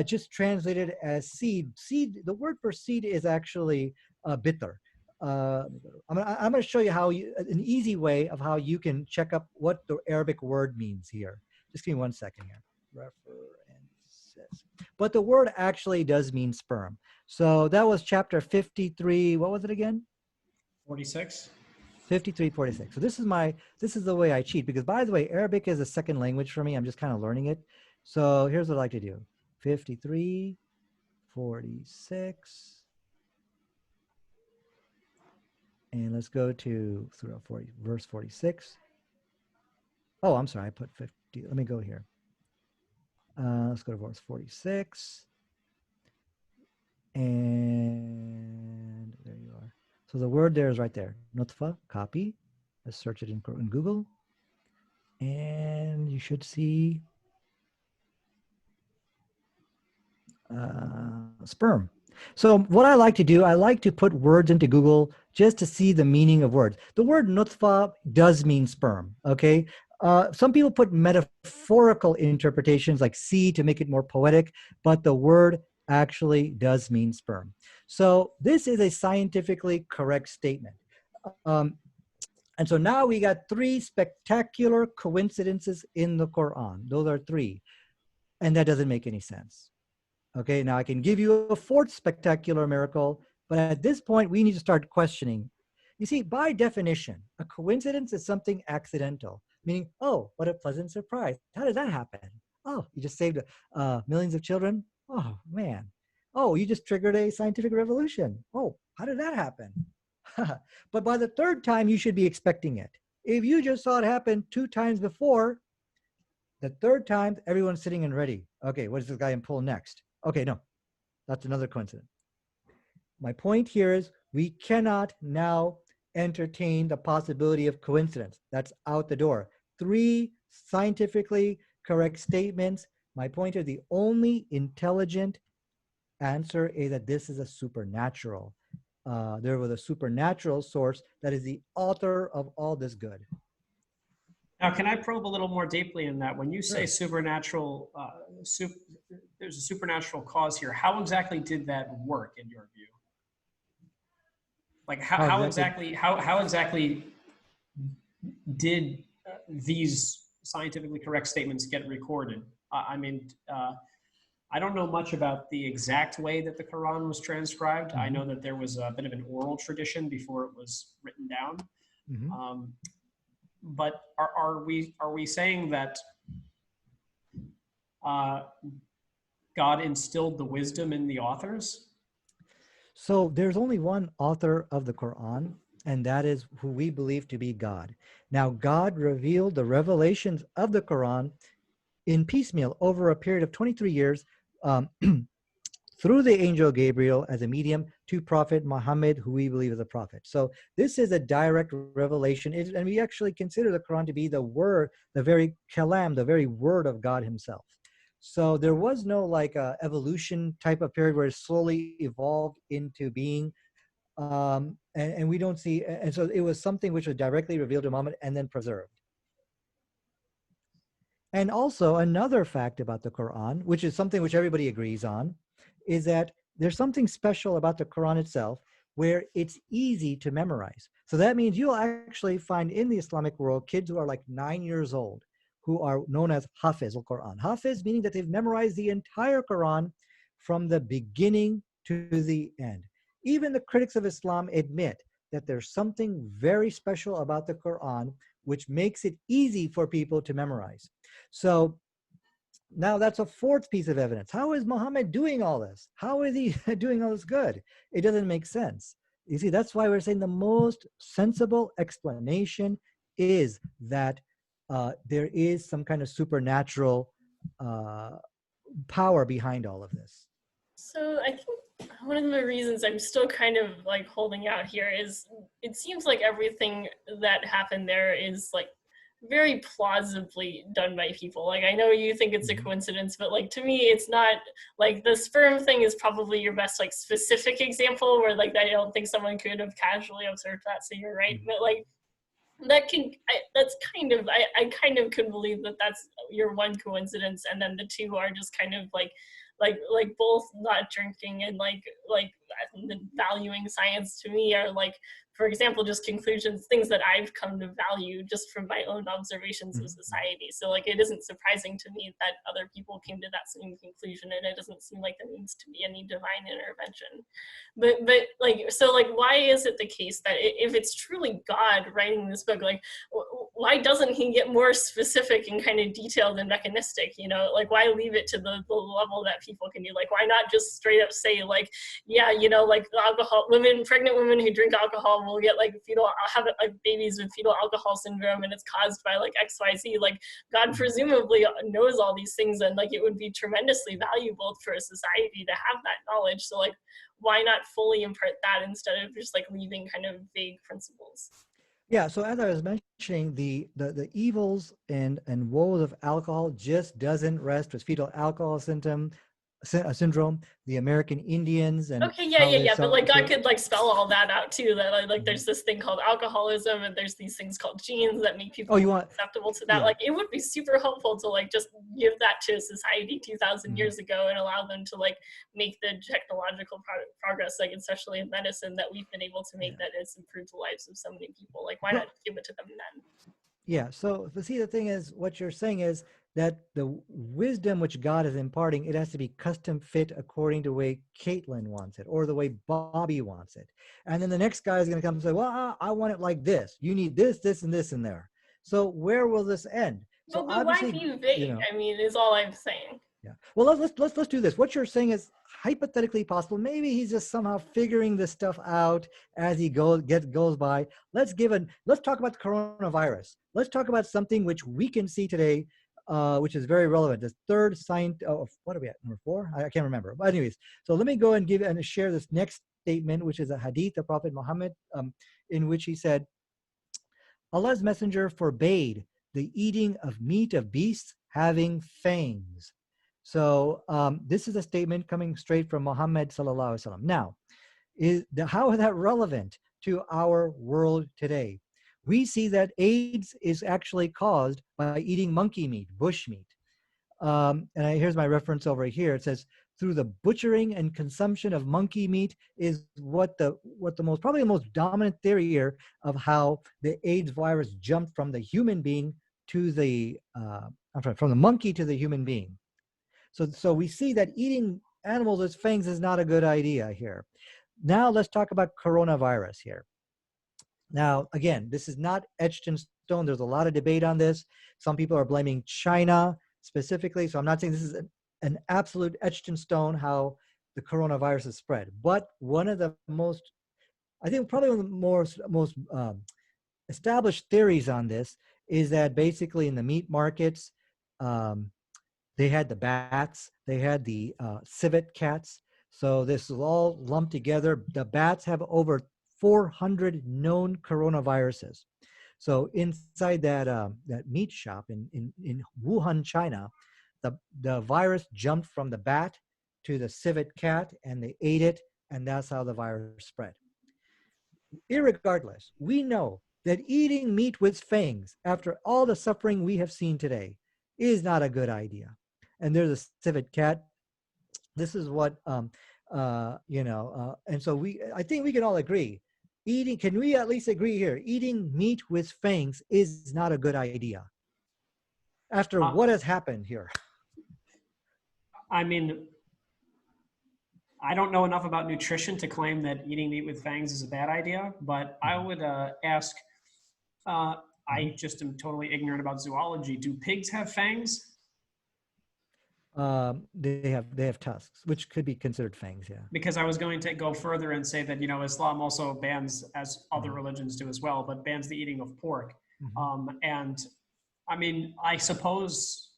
just translated as seed. Seed, the word for seed is actually bitter. I'm going to show you an easy way of how you can check up what the Arabic word means here. Just give me 1 second here. References. But the word actually does mean sperm. So that was chapter 53. What was it again? 46. 53, 46. So this is the way I cheat, because by the way, Arabic is a second language for me. I'm just kind of learning it. So here's what I like to do. 53, 46. And let's go to verse 46. Oh, I'm sorry, I put 50. Let me go here. Let's go to verse 46. And there you are. So the word there is right there. Nutfa, copy. Let's search it in Google. And you should see sperm. So what I like to do, I like to put words into Google just to see the meaning of words. The word nutfa does mean sperm, okay? Some people put metaphorical interpretations like seed to make it more poetic, but the word actually does mean sperm. So this is a scientifically correct statement. And so now we got 3 spectacular coincidences in the Quran. Those are 3. And that doesn't make any sense. Okay, now I can give you a fourth spectacular miracle, but at this point, we need to start questioning. You see, by definition, a coincidence is something accidental, meaning, oh, what a pleasant surprise. How did that happen? Oh, you just saved millions of children? Oh, man. Oh, you just triggered a scientific revolution. Oh, how did that happen? But by the third time, you should be expecting it. If you just saw it happen 2 times before, the third time, everyone's sitting and ready. Okay, what is this guy in pull next? Okay, no, that's another coincidence. My point here is we cannot now entertain the possibility of coincidence. That's out the door. 3 scientifically correct statements. My point is the only intelligent answer is that this is a supernatural. There was a supernatural source that is the author of all this good. Now, can I probe a little more deeply in that? When you say Sure. supernatural, there's a supernatural cause here. How exactly did that work in your view? Like how exactly did these scientifically correct statements get recorded? I mean, I don't know much about the exact way that the Quran was transcribed. I know that there was a bit of an oral tradition before it was written down. But are we saying that God instilled the wisdom in the authors? So there's only one author of the Quran, and that is who we believe to be God. Now, God revealed the revelations of the Quran in piecemeal over a period of 23 years through the angel Gabriel as a medium to Prophet Muhammad, who we believe is a prophet. So this is a direct revelation, and we actually consider the Quran to be the word, the very kalam, the very word of God himself. So there was no like evolution type of period where it slowly evolved into being. And we don't see, and so it was something which was directly revealed to Muhammad and then preserved. And also another fact about the Quran, which is something which everybody agrees on, is that there's something special about the Quran itself where it's easy to memorize. So that means you'll actually find in the Islamic world kids who are like 9 years old who are known as Hafiz al-Quran. Hafiz meaning that they've memorized the entire Quran from the beginning to the end. Even the critics of Islam admit that there's something very special about the Quran which makes it easy for people to memorize. So now that's a fourth piece of evidence. How is Muhammad doing all this? How is he doing all this good? It doesn't make sense. You see, that's why we're saying the most sensible explanation is that there is some kind of supernatural power behind all of this. So I think one of the reasons I'm still kind of like holding out here is it seems like everything that happened there is like very plausibly done by people. Like I know you think it's a coincidence, but like to me it's not. Like the sperm thing is probably your best like specific example where like I don't think someone could have casually observed that, so you're right. But like that can I kind of can believe that that's your one coincidence, and then the two are just kind of like both not drinking and like valuing science to me are like, for example, just conclusions, things that I've come to value just from my own observations of society. So like it isn't surprising to me that other people came to that same conclusion, and it doesn't seem like there needs to be any divine intervention. But like, so like why is it the case that if it's truly God writing this book, like why doesn't he get more specific and kind of detailed and mechanistic? You know, like why leave it to the level that people can do? Like why not just straight up say like, yeah, you know, like pregnant women who drink alcohol will get like have like babies with fetal alcohol syndrome, and it's caused by like XYZ. Like God presumably knows all these things, and like it would be tremendously valuable for a society to have that knowledge. So like why not fully impart that instead of just like leaving kind of vague principles? Yeah, so as I was mentioning, the evils and woes of alcohol just doesn't rest with fetal alcohol syndrome, the American Indians, and okay, yeah. But like God could like spell all that out too. That like there's this thing called alcoholism, and there's these things called genes that make people acceptable to that. Yeah. Like it would be super helpful to like just give that to society 2,000 years ago and allow them to like make the technological progress, like especially in medicine, that we've been able to make that has improved the lives of so many people. Like why not give it to them then? Yeah, so see, the thing is, what you're saying is that the wisdom which God is imparting, it has to be custom fit according to the way Caitlin wants it or the way Bobby wants it. And then the next guy is going to come and say, well, I want it like this. You need this, this, and this in there. So where will this end? So But why obviously, be vague? I mean, is all I'm saying. yeah. Well, let's do this. What you're saying is hypothetically possible. Maybe he's just somehow figuring this stuff out as he goes by. Let's talk about the coronavirus. Let's talk about something which we can see today, which is very relevant. The third sign. Oh, what are we at? Number 4? I can't remember. But anyways, so let me go and share this next statement, which is a hadith of Prophet Muhammad, in which he said, Allah's messenger forbade the eating of meat of beasts having fangs. So this is a statement coming straight from Muhammad sallallahu alaihi wasallam. Now, how is that relevant to our world today? We see that AIDS is actually caused by eating monkey meat, bush meat. Here's my reference over here. It says, through the butchering and consumption of monkey meat is probably the most dominant theory here of how the AIDS virus jumped from the human being to from the monkey to the human being. So we see that eating animals as fangs is not a good idea here. Now let's talk about coronavirus here. Now, again, this is not etched in stone. There's a lot of debate on this. Some people are blaming China specifically. So I'm not saying this is an absolute etched in stone how the coronavirus is spread. But one of the most, I think probably one of the most established theories on this is that basically in the meat markets, they had the bats, they had the civet cats. So this is all lumped together. The bats have over 400 known coronaviruses. So inside that meat shop in Wuhan, China, the virus jumped from the bat to the civet cat, and they ate it, and that's how the virus spread. Irregardless, we know that eating meat with fangs, after all the suffering we have seen today, is not a good idea. And there's a civet cat. This is what and so I think we can all agree. Can we at least agree here? Eating meat with fangs is not a good idea. After what has happened here. I mean, I don't know enough about nutrition to claim that eating meat with fangs is a bad idea, but I would ask, I just am totally ignorant about zoology. Do pigs have fangs? They have tusks, which could be considered fangs, yeah. Because I was going to go further and say that, Islam also bans, as other religions do as well, but bans the eating of pork. And I mean, I suppose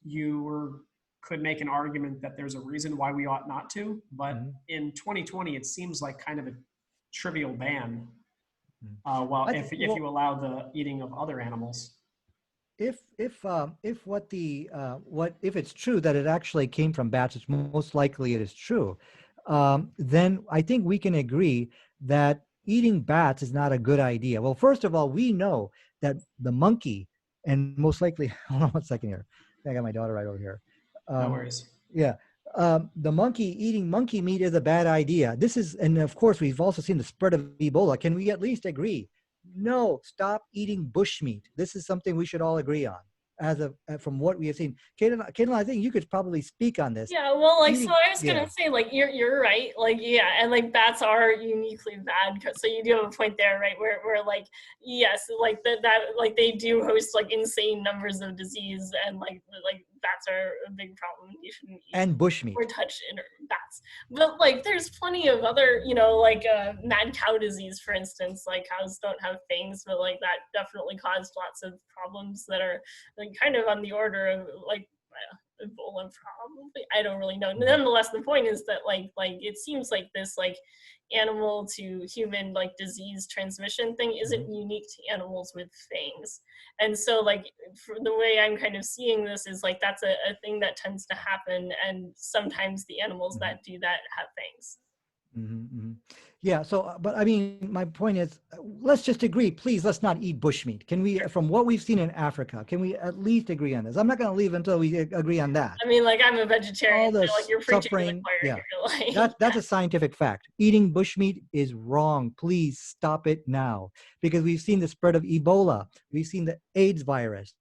could make an argument that there's a reason why we ought not to, but in 2020, it seems like kind of a trivial ban. If you allow the eating of other animals. If it's true that it actually came from bats, which most likely it is true, then I think we can agree that eating bats is not a good idea. Well, first of all, we know that the monkey, and most likely, hold on 1 second here. I got my daughter right over here. No worries. Yeah. The eating monkey meat is a bad idea. And of course, we've also seen the spread of Ebola. Can we at least agree? No, stop eating bush meat. This is something we should all agree on, from what we have seen. Caitlin, I think you could probably speak on this. Yeah, well, I was gonna say, you're right, and bats are uniquely bad. So you do have a point there, right? Where yes, that they do host insane numbers of disease, and bats are a big problem. You shouldn't eat and bushmeat or touch bats. But there's plenty of other, mad cow disease, for instance. Cows don't have fangs, but that definitely caused lots of problems that are kind of on the order of Ebola, probably. I don't really know. Nonetheless, the point is that it seems like this animal to human disease transmission thing isn't unique to animals with fangs. And so for the way I'm kind of seeing this is that's a thing that tends to happen, and sometimes the animals that do that have fangs. Yeah. So, but I mean, my point is, let's just agree, please. Let's not eat bushmeat. Can we, from what we've seen in Africa, can we at least agree on this? I'm not going to leave until we agree on that. I mean, I'm a vegetarian. All the so, you're preaching suffering. To the Yeah, that's a scientific fact. Eating bushmeat is wrong. Please stop it now, because we've seen the spread of Ebola. We've seen the AIDS virus.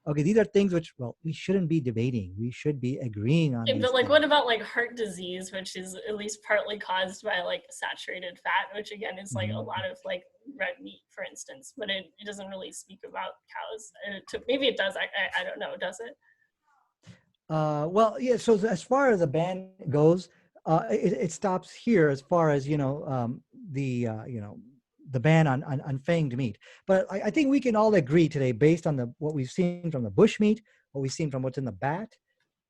Okay, these are things which, well, we shouldn't be debating. We should be agreeing on Okay, these but like, things. what about like heart disease, which is at least partly caused by like saturated fat, which again is like a Mhm. lot of like red meat, for instance, but it doesn't really speak about cows. Maybe it does. I don't know. Does it? Well, yeah. So as far as the ban goes, it stops here as far as the ban on fanged meat. But I think we can all agree today, based on what we've seen from the bush meat, what we've seen from what's in the bat,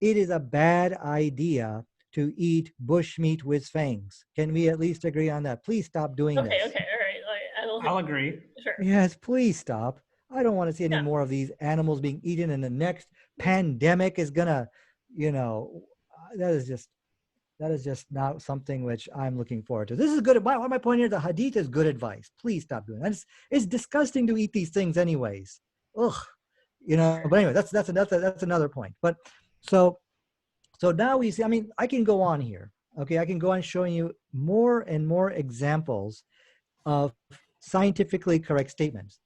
it is a bad idea to eat bush meat with fangs. Can we at least agree on that? Please stop doing Okay. this. Okay. All right. Like, I don't. I'll agree. Sure. Yes, please stop. I don't want to see any Yeah. more of these animals being eaten, and the next pandemic is gonna, that is just not something which I'm looking forward to. This is good. My point here, the hadith is good advice. Please stop doing that. It's disgusting to eat these things anyways. Ugh. But anyway, that's another point. But so now we see, I mean, I can go on here. Okay, I can go on showing you more and more examples of scientifically correct statements.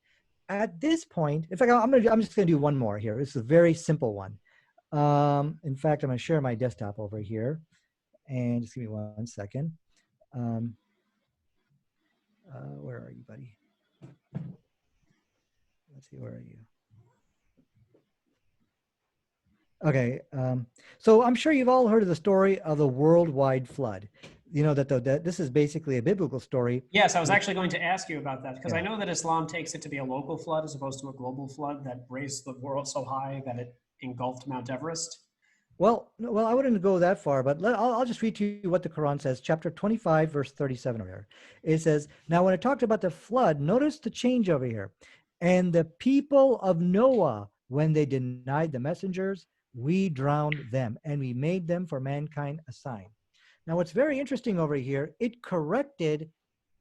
At this point, in fact, I'm just gonna do one more here. It's a very simple one. In fact, I'm gonna share my desktop over here, and just give me 1 second. Um, where are you, buddy? Let's see, where are you? Okay, so I'm sure you've all heard of the story of the worldwide flood. You know that this is basically a biblical story. Yes, I was actually going to ask you about that because I Yeah. know that Islam takes it to be a local flood as opposed to a global flood that raised the world so high that it engulfed Mount Everest. Well, I wouldn't go that far, but I'll just read to you what the Quran says, chapter 25, verse 37 over here. It says, now when it talked about the flood, notice the change over here. And the people of Noah, when they denied the messengers, we drowned them, and we made them for mankind a sign. Now, what's very interesting over here, it corrected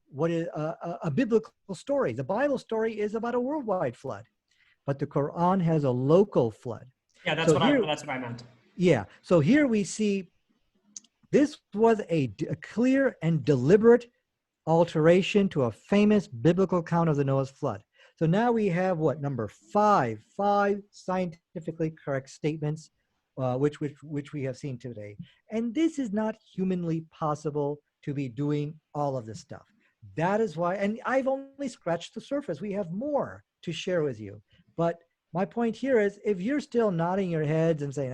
what is a biblical story. The Bible story is about a worldwide flood, but the Quran has a local flood. Yeah, that's So what here, I meant. yeah. So here we see this was a clear and deliberate alteration to a famous biblical account of the Noah's flood. So now we have what, number five scientifically correct statements, which we have seen today. And this is not humanly possible to be doing all of this stuff. That is why, and I've only scratched the surface. We have more to share with you. But my point here is, if you're still nodding your heads and saying,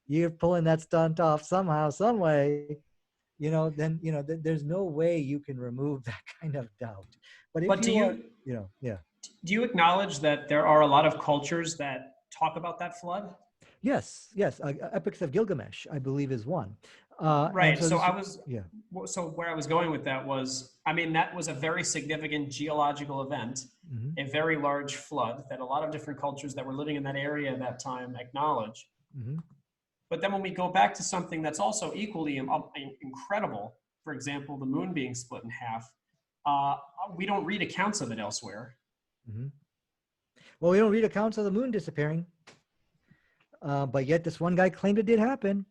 you're pulling that stunt off somehow, some way, then there's no way you can remove that kind of doubt. But if But you are, yeah. do you acknowledge that there are a lot of cultures that talk about that flood? Yes. Epics of Gilgamesh, I believe, is one. And Right. so So this, I was yeah. so where I was going with that was, I mean, that was a very significant geological event, Mm-hmm. a very large flood that a lot of different cultures that were living in that area at that time acknowledge. Mm-hmm. But then when we go back to something that's also equally incredible, for example, the moon being split in half, we don't read accounts of it elsewhere. Mm-hmm. Well, we don't read accounts of the moon disappearing, but yet this one guy claimed it did happen.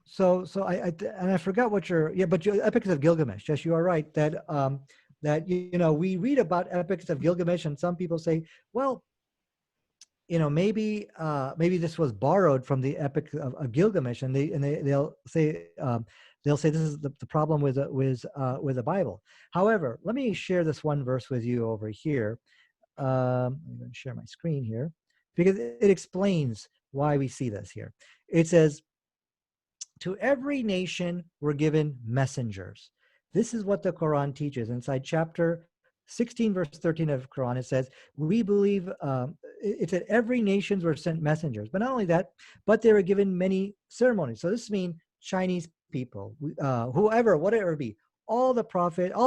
So I forgot what your Epics of Gilgamesh. Yes, you are right that we read about Epics of Gilgamesh, and some people say, well, maybe this was borrowed from the Epic of Gilgamesh, and they'll say this is the problem with the Bible. However, let me share this one verse with you over here. I'm going to share my screen here because it explains why we see this here. It says, to every nation were given messengers. This is what the Quran teaches. Inside chapter 16, verse 13 of Quran, it says, we believe, it said every nations were sent messengers. But not only that, but they were given many ceremonies. So this means Chinese people, whoever, whatever it be, all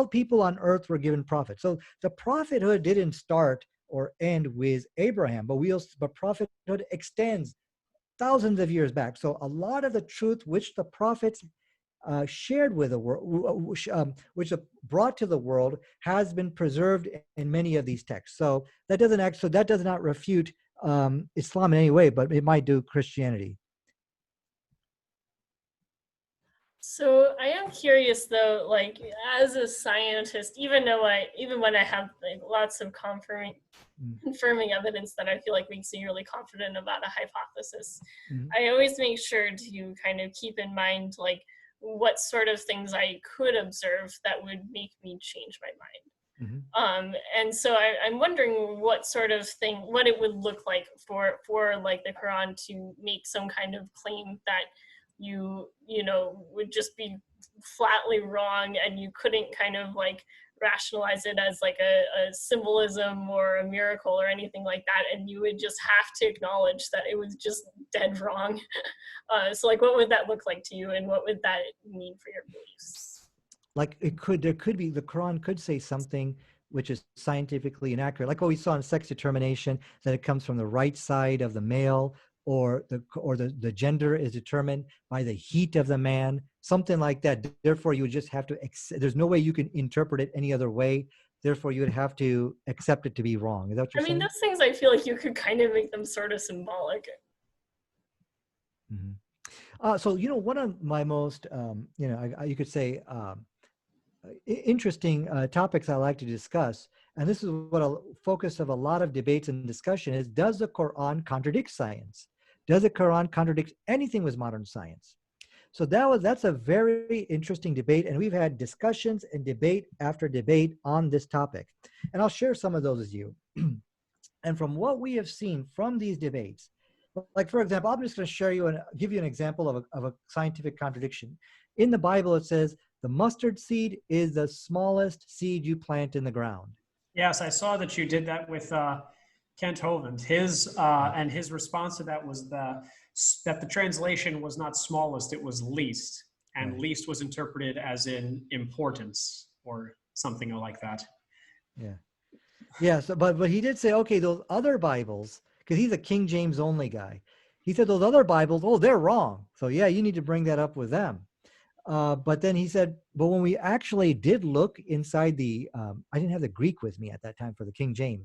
people on earth were given prophets. So the prophethood didn't start or end with Abraham, but prophethood extends thousands of years back. So a lot of the truth which the prophets shared with the world, which are brought to the world, has been preserved in many of these texts. So that does not refute Islam in any way, but it might do Christianity. So I am curious though, like as a scientist, even when I have like lots of confirming evidence that I feel like makes me really confident about a hypothesis, Mhm. I always make sure to kind of keep in mind like what sort of things I could observe that would make me change my mind. Mhm. And so I'm wondering what it would look like for like the Quran to make some kind of claim that would just be flatly wrong, and you couldn't kind of like rationalize it as like a symbolism or a miracle or anything like that, and you would just have to acknowledge that it was just dead wrong. So like, what would that look like to you, and what would that mean for your beliefs? Like there could be, the Quran could say something which is scientifically inaccurate, like what we saw in sex determination, that it comes from the right side of the male, or the gender is determined by the heat of the man, something like that. Therefore, you would just have to there's no way you can interpret it any other way. Therefore, you would have to accept it to be wrong. Is that what you're I mean, saying? those things I feel like you could kind of make them sort of symbolic. Mm-hmm. So, one of my most, you could say, interesting topics I like to discuss, and this is what a focus of a lot of debates and discussion is: does the Quran contradict science? Does the Quran contradict anything with modern science? So that's a very interesting debate, and we've had discussions and debate after debate on this topic. And I'll share some of those with you. And from what we have seen from these debates, like for example, I'm just going to share you and give you an example of a scientific contradiction. In the Bible, it says the mustard seed is the smallest seed you plant in the ground. Yes, I saw that you did that with Kent Hovind. His response to that was that the translation was not smallest, it was least, and Right. least was interpreted as in importance or something like that. Yeah. Yeah. So, but he did say, okay, those other Bibles, because he's a King James only guy. He said those other Bibles, oh, they're wrong. So yeah, you need to bring that up with them. But then he said, but when we actually did look inside I didn't have the Greek with me at that time for the King James.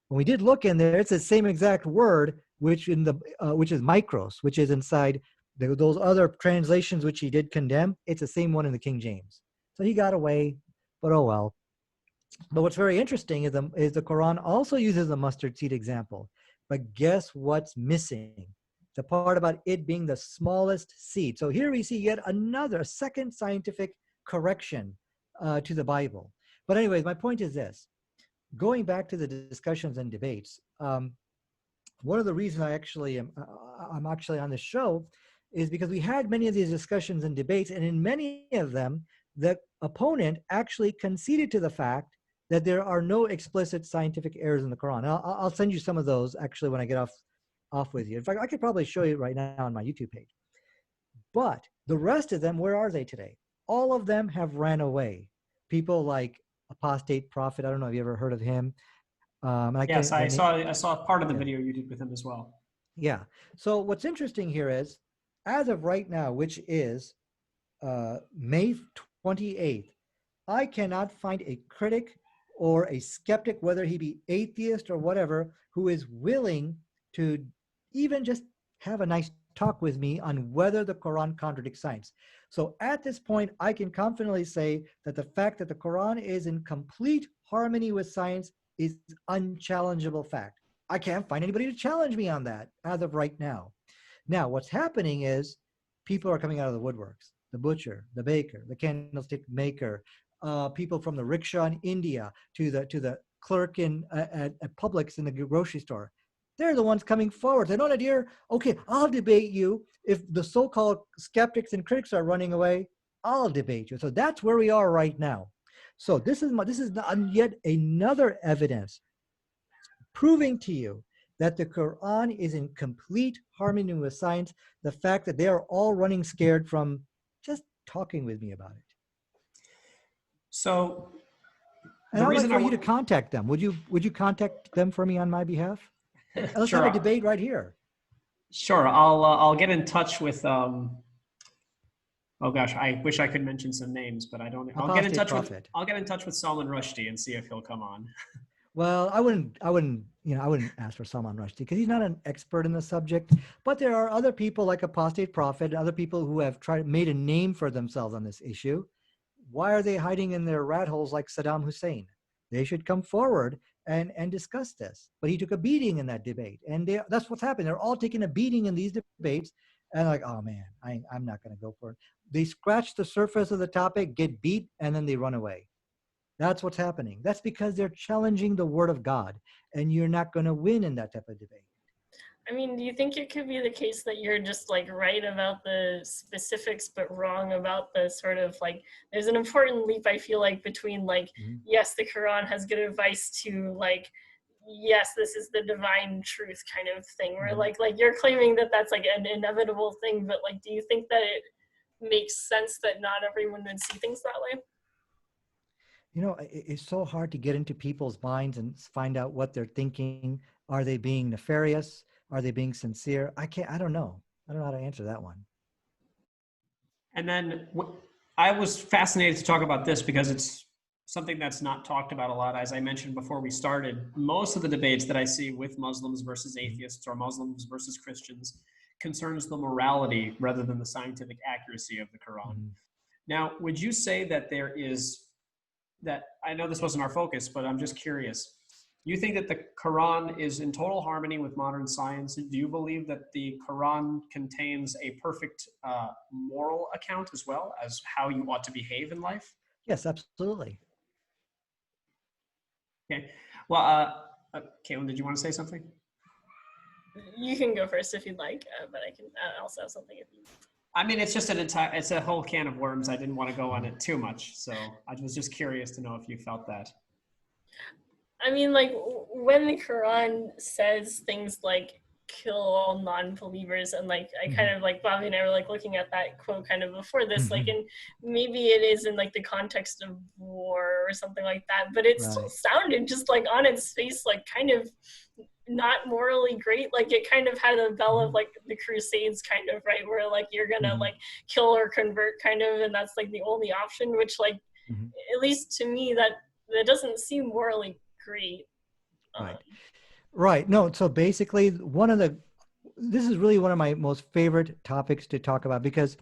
When we did look in there, it's the same exact word, which is micros, which is inside those other translations which he did condemn. It's the same one in the King James. So he got away, but oh well. But what's very interesting is the Quran also uses the mustard seed example. But guess what's missing? The part about it being the smallest seed. So here we see yet another second scientific correction to the Bible. But anyways, my point is this. Going back to the discussions and debates, one of the reasons I'm actually on this show is because we had many of these discussions and debates, and in many of them, the opponent actually conceded to the fact that there are no explicit scientific errors in the Quran. I'll send you some of those actually when I get off with you. In fact, I could probably show you right now on my YouTube page. But the rest of them, where are they today? All of them have ran away. People like Apostate Prophet. I don't know if you ever heard of him. Yes, I saw part of the Yeah. video you did with him as well. Yeah. So what's interesting here is, as of right now, which is May 28th, I cannot find a critic or a skeptic, whether he be atheist or whatever, who is willing to even just have a nice talk with me on whether the Quran contradicts science. So at this point, I can confidently say that the fact that the Quran is in complete harmony with science is unchallengeable fact. I can't find anybody to challenge me on that as of right now. Now, what's happening is people are coming out of the woodworks. The butcher, the baker, the candlestick maker, people from the rickshaw in India to the clerk at Publix in the grocery store. They're the ones coming forward. They know, Nadir, okay, I'll debate you. If the so-called skeptics and critics are running away, I'll debate you. So that's where we are right now. So this is yet another evidence proving to you that the Quran is in complete harmony with science, the fact that they are all running scared from just talking with me about it. So And I'd like for you to contact them. Would you contact them for me on my behalf? And let's have a debate right here. Sure, I'll get in touch with oh gosh, I wish I could mention some names, but I don't. I'll get in touch with Salman Rushdie and see if he'll come on. Well, I wouldn't ask for Salman Rushdie because he's not an expert in the subject. But there are other people like Apostate Prophet and other people who have made a name for themselves on this issue. Why are they hiding in their rat holes like Saddam Hussein? They should come forward and discuss this. But he took a beating in that debate, and that's what's happened. They're all taking a beating in these debates, and like, oh man, I'm not going to go for it. They scratch the surface of the topic, get beat, and then they run away. That's what's happening. That's because they're challenging the word of God, and you're not going to win in that type of debate. I mean, do you think it could be the case that you're just like right about the specifics, but wrong about the sort of like, there's an important leap, I feel like, between like, yes, the Quran has good advice to like, yes, this is the divine truth kind of thing, where like you're claiming that that's like an inevitable thing, but like, do you think that it makes sense that not everyone would see things that way? You know, it's so hard to get into people's minds and find out what they're thinking. Are they being nefarious? Are they being sincere? I don't know. I don't know how to answer that one. And then I was fascinated to talk about this because it's something that's not talked about a lot. As I mentioned before we started, most of the debates that I see with Muslims versus atheists or Muslims versus Christians concerns the morality rather than the scientific accuracy of the Quran. Now, would you say that there is that, I know this wasn't our focus, but I'm just curious. You think that the Quran is in total harmony with modern science? Do you believe that the Quran contains a perfect moral account as well as how you ought to behave in life? Yes, absolutely. Okay. Well, Caitlin, did you want to say something? You can go first if you'd like, but I can also have something if you. I mean, it's just it's a whole can of worms. I didn't want to go on it too much. So I was just curious to know if you felt that. I mean, like, when the Quran says things like kill all non-believers, and like I kind of like Bobby and I were like looking at that quote kind of before this, like, and maybe it is in like the context of war or something like that, but it still sounded just like on its face like kind of not morally great. Like it kind of had a bell of like the Crusades kind of, right, where like you're gonna like kill or convert kind of, and that's like the only option, which like at least to me that doesn't seem morally great. Right. No, so basically this is really one of my most favorite topics to talk about because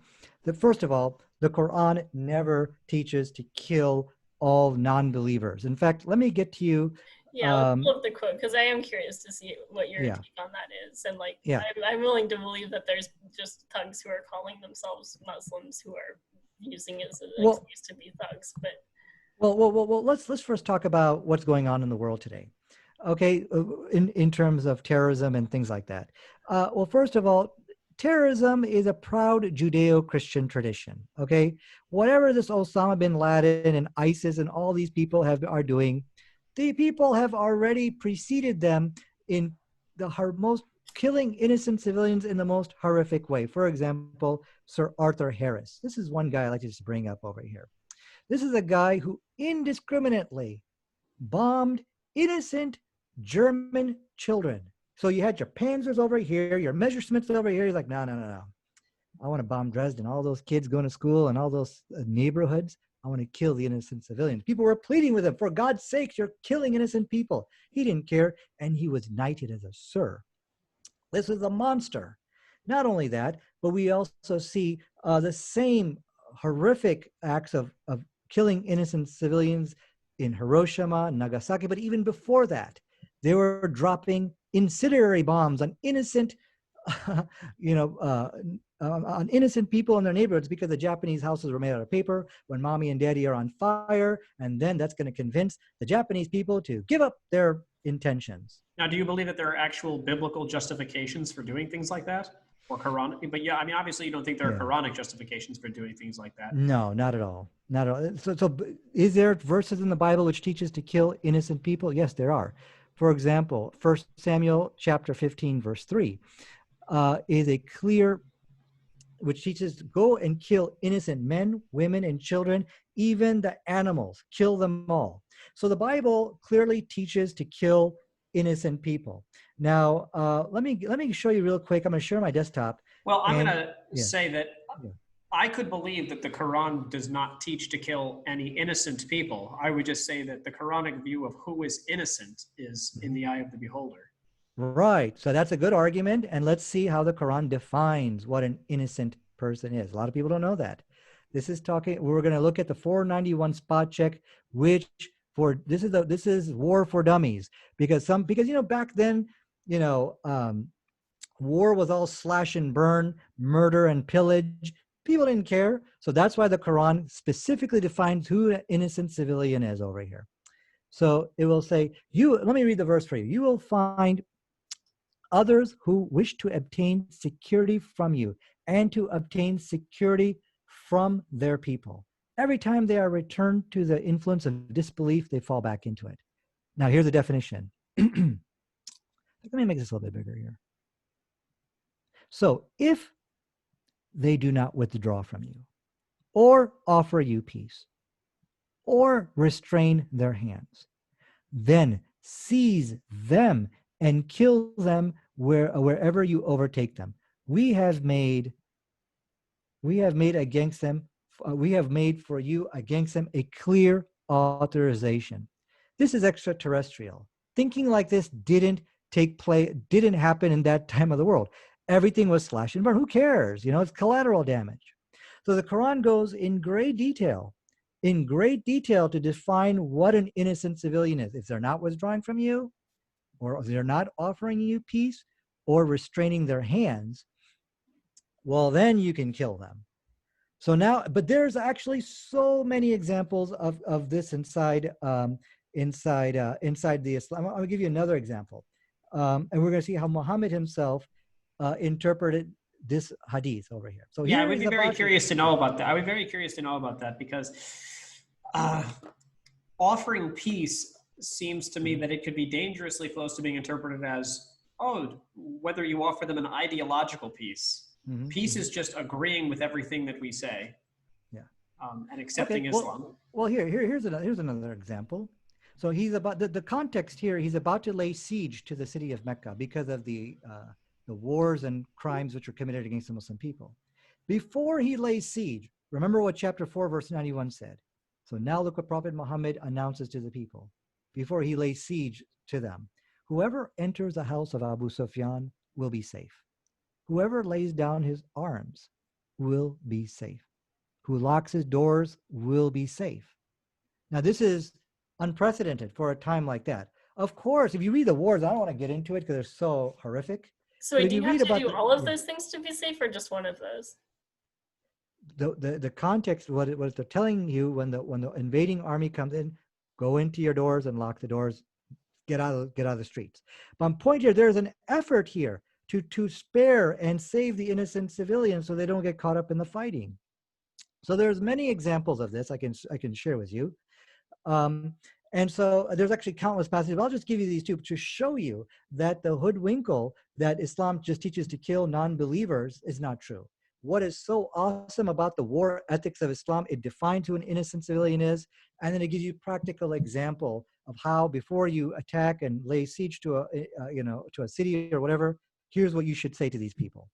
first of all, the Quran never teaches to kill all non-believers. In fact, let me get to you. Yeah, let's pull up the quote because I am curious to see what your take on that is. And like, I'm willing to believe that there's just thugs who are calling themselves Muslims who are using it as an excuse to be thugs. But well, let's first talk about what's going on in the world today. Okay, in terms of terrorism and things like that. Well, first of all, terrorism is a proud Judeo-Christian tradition. Okay, whatever this Osama bin Laden and ISIS and all these people are doing, the people have already preceded them in the most killing innocent civilians in the most horrific way. For example, Sir Arthur Harris. This is one guy I like to just bring up over here. This is a guy who indiscriminately bombed innocent German children. So you had your Panzers over here, your Messerschmitts over here. He's like, no. I want to bomb Dresden, all those kids going to school and all those neighborhoods. I want to kill the innocent civilians. People were pleading with him, for God's sakes, you're killing innocent people. He didn't care, and he was knighted as a sir. This is a monster. Not only that, but we also see the same horrific acts of killing innocent civilians in Hiroshima, Nagasaki, but even before that, they were dropping incendiary bombs on innocent, on innocent people in their neighborhoods because the Japanese houses were made out of paper when mommy and daddy are on fire, and then that's going to convince the Japanese people to give up their intentions. Now, do you believe that there are actual biblical justifications for doing things like that? Or Quranic? But yeah, I mean, obviously you don't think there are Quranic justifications for doing things like that. No, not at all. Not at all. So is there verses in the Bible which teaches to kill innocent people? Yes, there are. For example, 1 Samuel chapter 15, verse 3 is a clear, which teaches go and kill innocent men, women, and children, even the animals, kill them all. So the Bible clearly teaches to kill innocent people. Now, let me show you real quick. I'm going to share my desktop. Well, I'm going to say that I could believe that the Quran does not teach to kill any innocent people. I would just say that the Quranic view of who is innocent is in the eye of the beholder. Right. So that's a good argument. And let's see how the Quran defines what an innocent person is. A lot of people don't know that. This is talking, we're going to look at the 491 spot check, which this is war for dummies, because back then, war was all slash and burn, murder and pillage. People didn't care. So that's why the Quran specifically defines who an innocent civilian is over here. So it will say, let me read the verse for you. You will find others who wish to obtain security from you and to obtain security from their people. Every time they are returned to the influence of disbelief, they fall back into it. Now, here's the definition. Let me make this a little bit bigger here. So, if they do not withdraw from you, or offer you peace, or restrain their hands, then seize them and kill them wherever you overtake them. We have made for you against them a clear authorization. This is extraterrestrial. Thinking like this didn't happen in that time of the world. Everything was slash and burn. Who cares? It's collateral damage. So the Quran goes in great detail to define what an innocent civilian is. If they're not withdrawing from you, or they're not offering you peace, or restraining their hands, well, then you can kill them. So now, but there's actually so many examples of this inside the Islam. I'll give you another example, and we're going to see how Muhammad himself interpreted this hadith over here. So yeah, I would be very curious to know about that. I would be very curious to know about that, because offering peace seems to me that it could be dangerously close to being interpreted as, whether you offer them an ideological peace. Mm-hmm. Peace is just agreeing with everything that we say, and accepting Islam. Well, here's another example. So he's about the context here. He's about to lay siege to the city of Mecca because of the wars and crimes which were committed against the Muslim people. Before he lays siege, remember what chapter 4, verse 91 said. So now look what Prophet Muhammad announces to the people before he lays siege to them. Whoever enters the house of Abu Sufyan will be safe. Whoever lays down his arms will be safe. Who locks his doors will be safe. Now, this is unprecedented for a time like that. Of course, if you read the wars, I don't want to get into it because they're so horrific. So do you have to do all of those things to be safe, or just one of those? The context, what they're telling you when the invading army comes in, go into your doors and lock the doors, get out of the streets. But my point here, there's an effort here to spare and save the innocent civilians so they don't get caught up in the fighting. So there's many examples of this I can share with you. And so there's actually countless passages, but I'll just give you these two to show you that the hoodwinkle that Islam just teaches to kill non-believers is not true. What is so awesome about the war ethics of Islam, it defines who an innocent civilian is, and then it gives you practical example of how before you attack and lay siege to a city or whatever, here's what you should say to these people.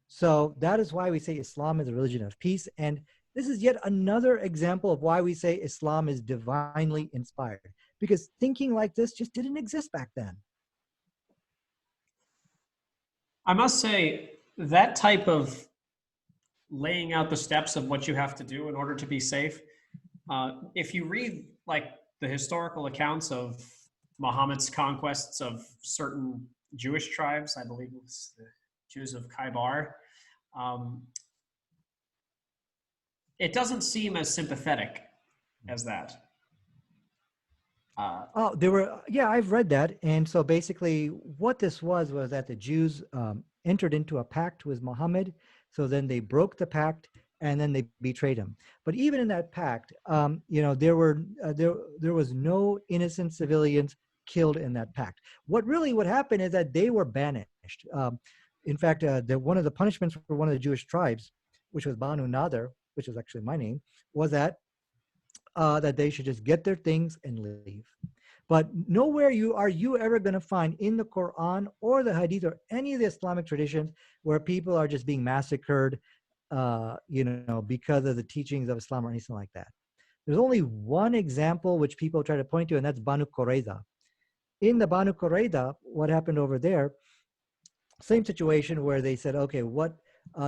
So that is why we say Islam is a religion of peace. And this is yet another example of why we say Islam is divinely inspired, because thinking like this just didn't exist back then. I must say that type of laying out the steps of what you have to do in order to be safe, if you read like the historical accounts of Muhammad's conquests of certain Jewish tribes, I believe it was the Jews of Khaybar, it doesn't seem as sympathetic as that. I've read that. And so basically what this was that the Jews entered into a pact with Muhammad. So then they broke the pact and then they betrayed him. But even in that pact, there was no innocent civilians killed in that pact. What happened is that they were banished. In fact, one of the punishments for one of the Jewish tribes, which was Banu Nadir, which is actually my name, was that they should just get their things and leave. But nowhere are you ever going to find in the Quran or the Hadith or any of the Islamic traditions where people are just being massacred because of the teachings of Islam or anything like that. There's only one example which people try to point to, and that's Banu Qurayza. In the Banu Qurayza, what happened over there, same situation where they said, okay,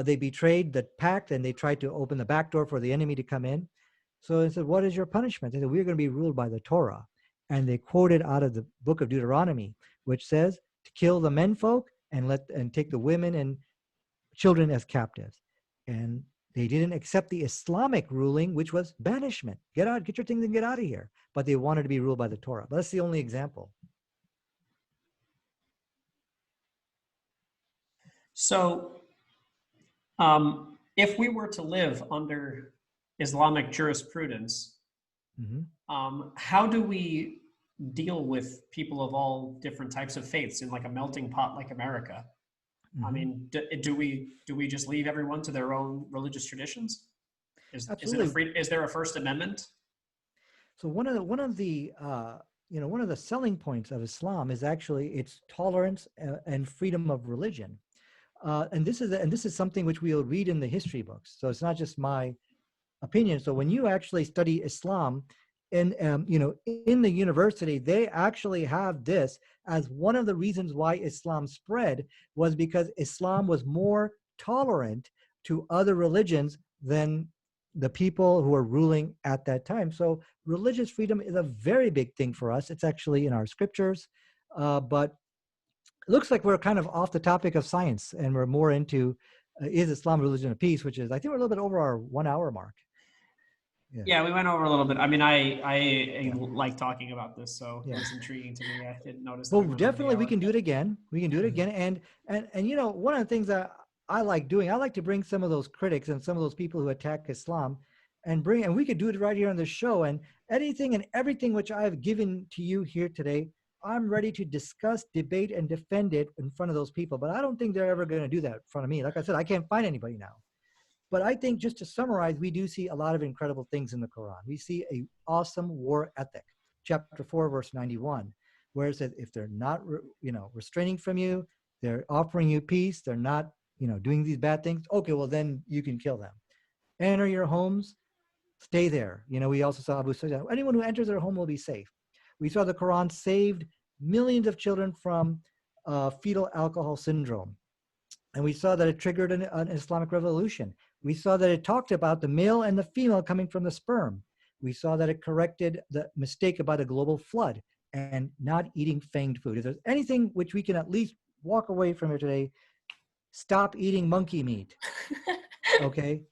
they betrayed the pact and they tried to open the back door for the enemy to come in. So they said, what is your punishment? They said, we're going to be ruled by the Torah. And they quoted out of the book of Deuteronomy, which says to kill the menfolk and take the women and children as captives. And they didn't accept the Islamic ruling, which was banishment. Get out, get your things and get out of here. But they wanted to be ruled by the Torah. But that's the only example. So if we were to live under Islamic jurisprudence, how do we deal with people of all different types of faiths in like a melting pot like America? I mean, do we just leave everyone to their own religious traditions? Is there a First Amendment? So one of the selling points of Islam is actually its tolerance and freedom of religion, and this is something which we'll read in the history books. So it's not just my opinion. So when you actually study Islam in the university, they actually have this as one of the reasons why Islam spread, was because Islam was more tolerant to other religions than the people who were ruling at that time. So religious freedom is a very big thing for us. It's actually in our scriptures, but it looks like we're kind of off the topic of science, and we're more into is Islam a religion of peace, which is, I think, we're a little bit over our 1 hour mark. Yeah, we went over a little bit. I mean, I like talking about this, so it's intriguing to me. I didn't notice. Well, definitely we can do it again. We can do it again. And one of the things that I like doing, I like to bring some of those critics and some of those people who attack Islam and we could do it right here on the show. And anything and everything which I've given to you here today, I'm ready to discuss, debate, and defend it in front of those people. But I don't think they're ever going to do that in front of me. Like I said, I can't find anybody now. But I think, just to summarize, we do see a lot of incredible things in the Quran. We see an awesome war ethic, chapter 4, verse 91, where it says, if they're not, restraining from you, they're offering you peace, they're not, doing these bad things, okay, well, then you can kill them. Enter your homes, stay there. We also saw Abu Sufyan, anyone who enters their home will be safe. We saw the Quran saved millions of children from fetal alcohol syndrome. And we saw that it triggered an Islamic revolution. We saw that it talked about the male and the female coming from the sperm. We saw that it corrected the mistake about a global flood and not eating fanged food. If there's anything which we can at least walk away from here today, stop eating monkey meat, okay?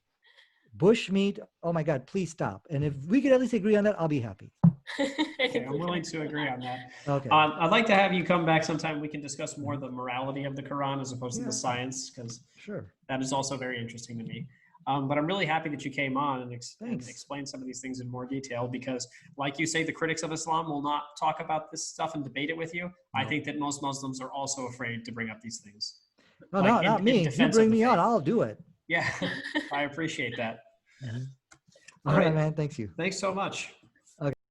Bush meat, oh my God, please stop. And if we could at least agree on that, I'll be happy. Okay, I'm willing to agree on that. Okay. I'd like to have you come back sometime. We can discuss more the morality of the Quran as opposed to the science, because that is also very interesting to me. But I'm really happy that you came on and explained some of these things in more detail, because, like you say, the critics of Islam will not talk about this stuff and debate it with you. No. I think that most Muslims are also afraid to bring up these things. No, not me. If you bring me on, I'll do it. Yeah, I appreciate that. All right, man. Thanks you. Thanks so much.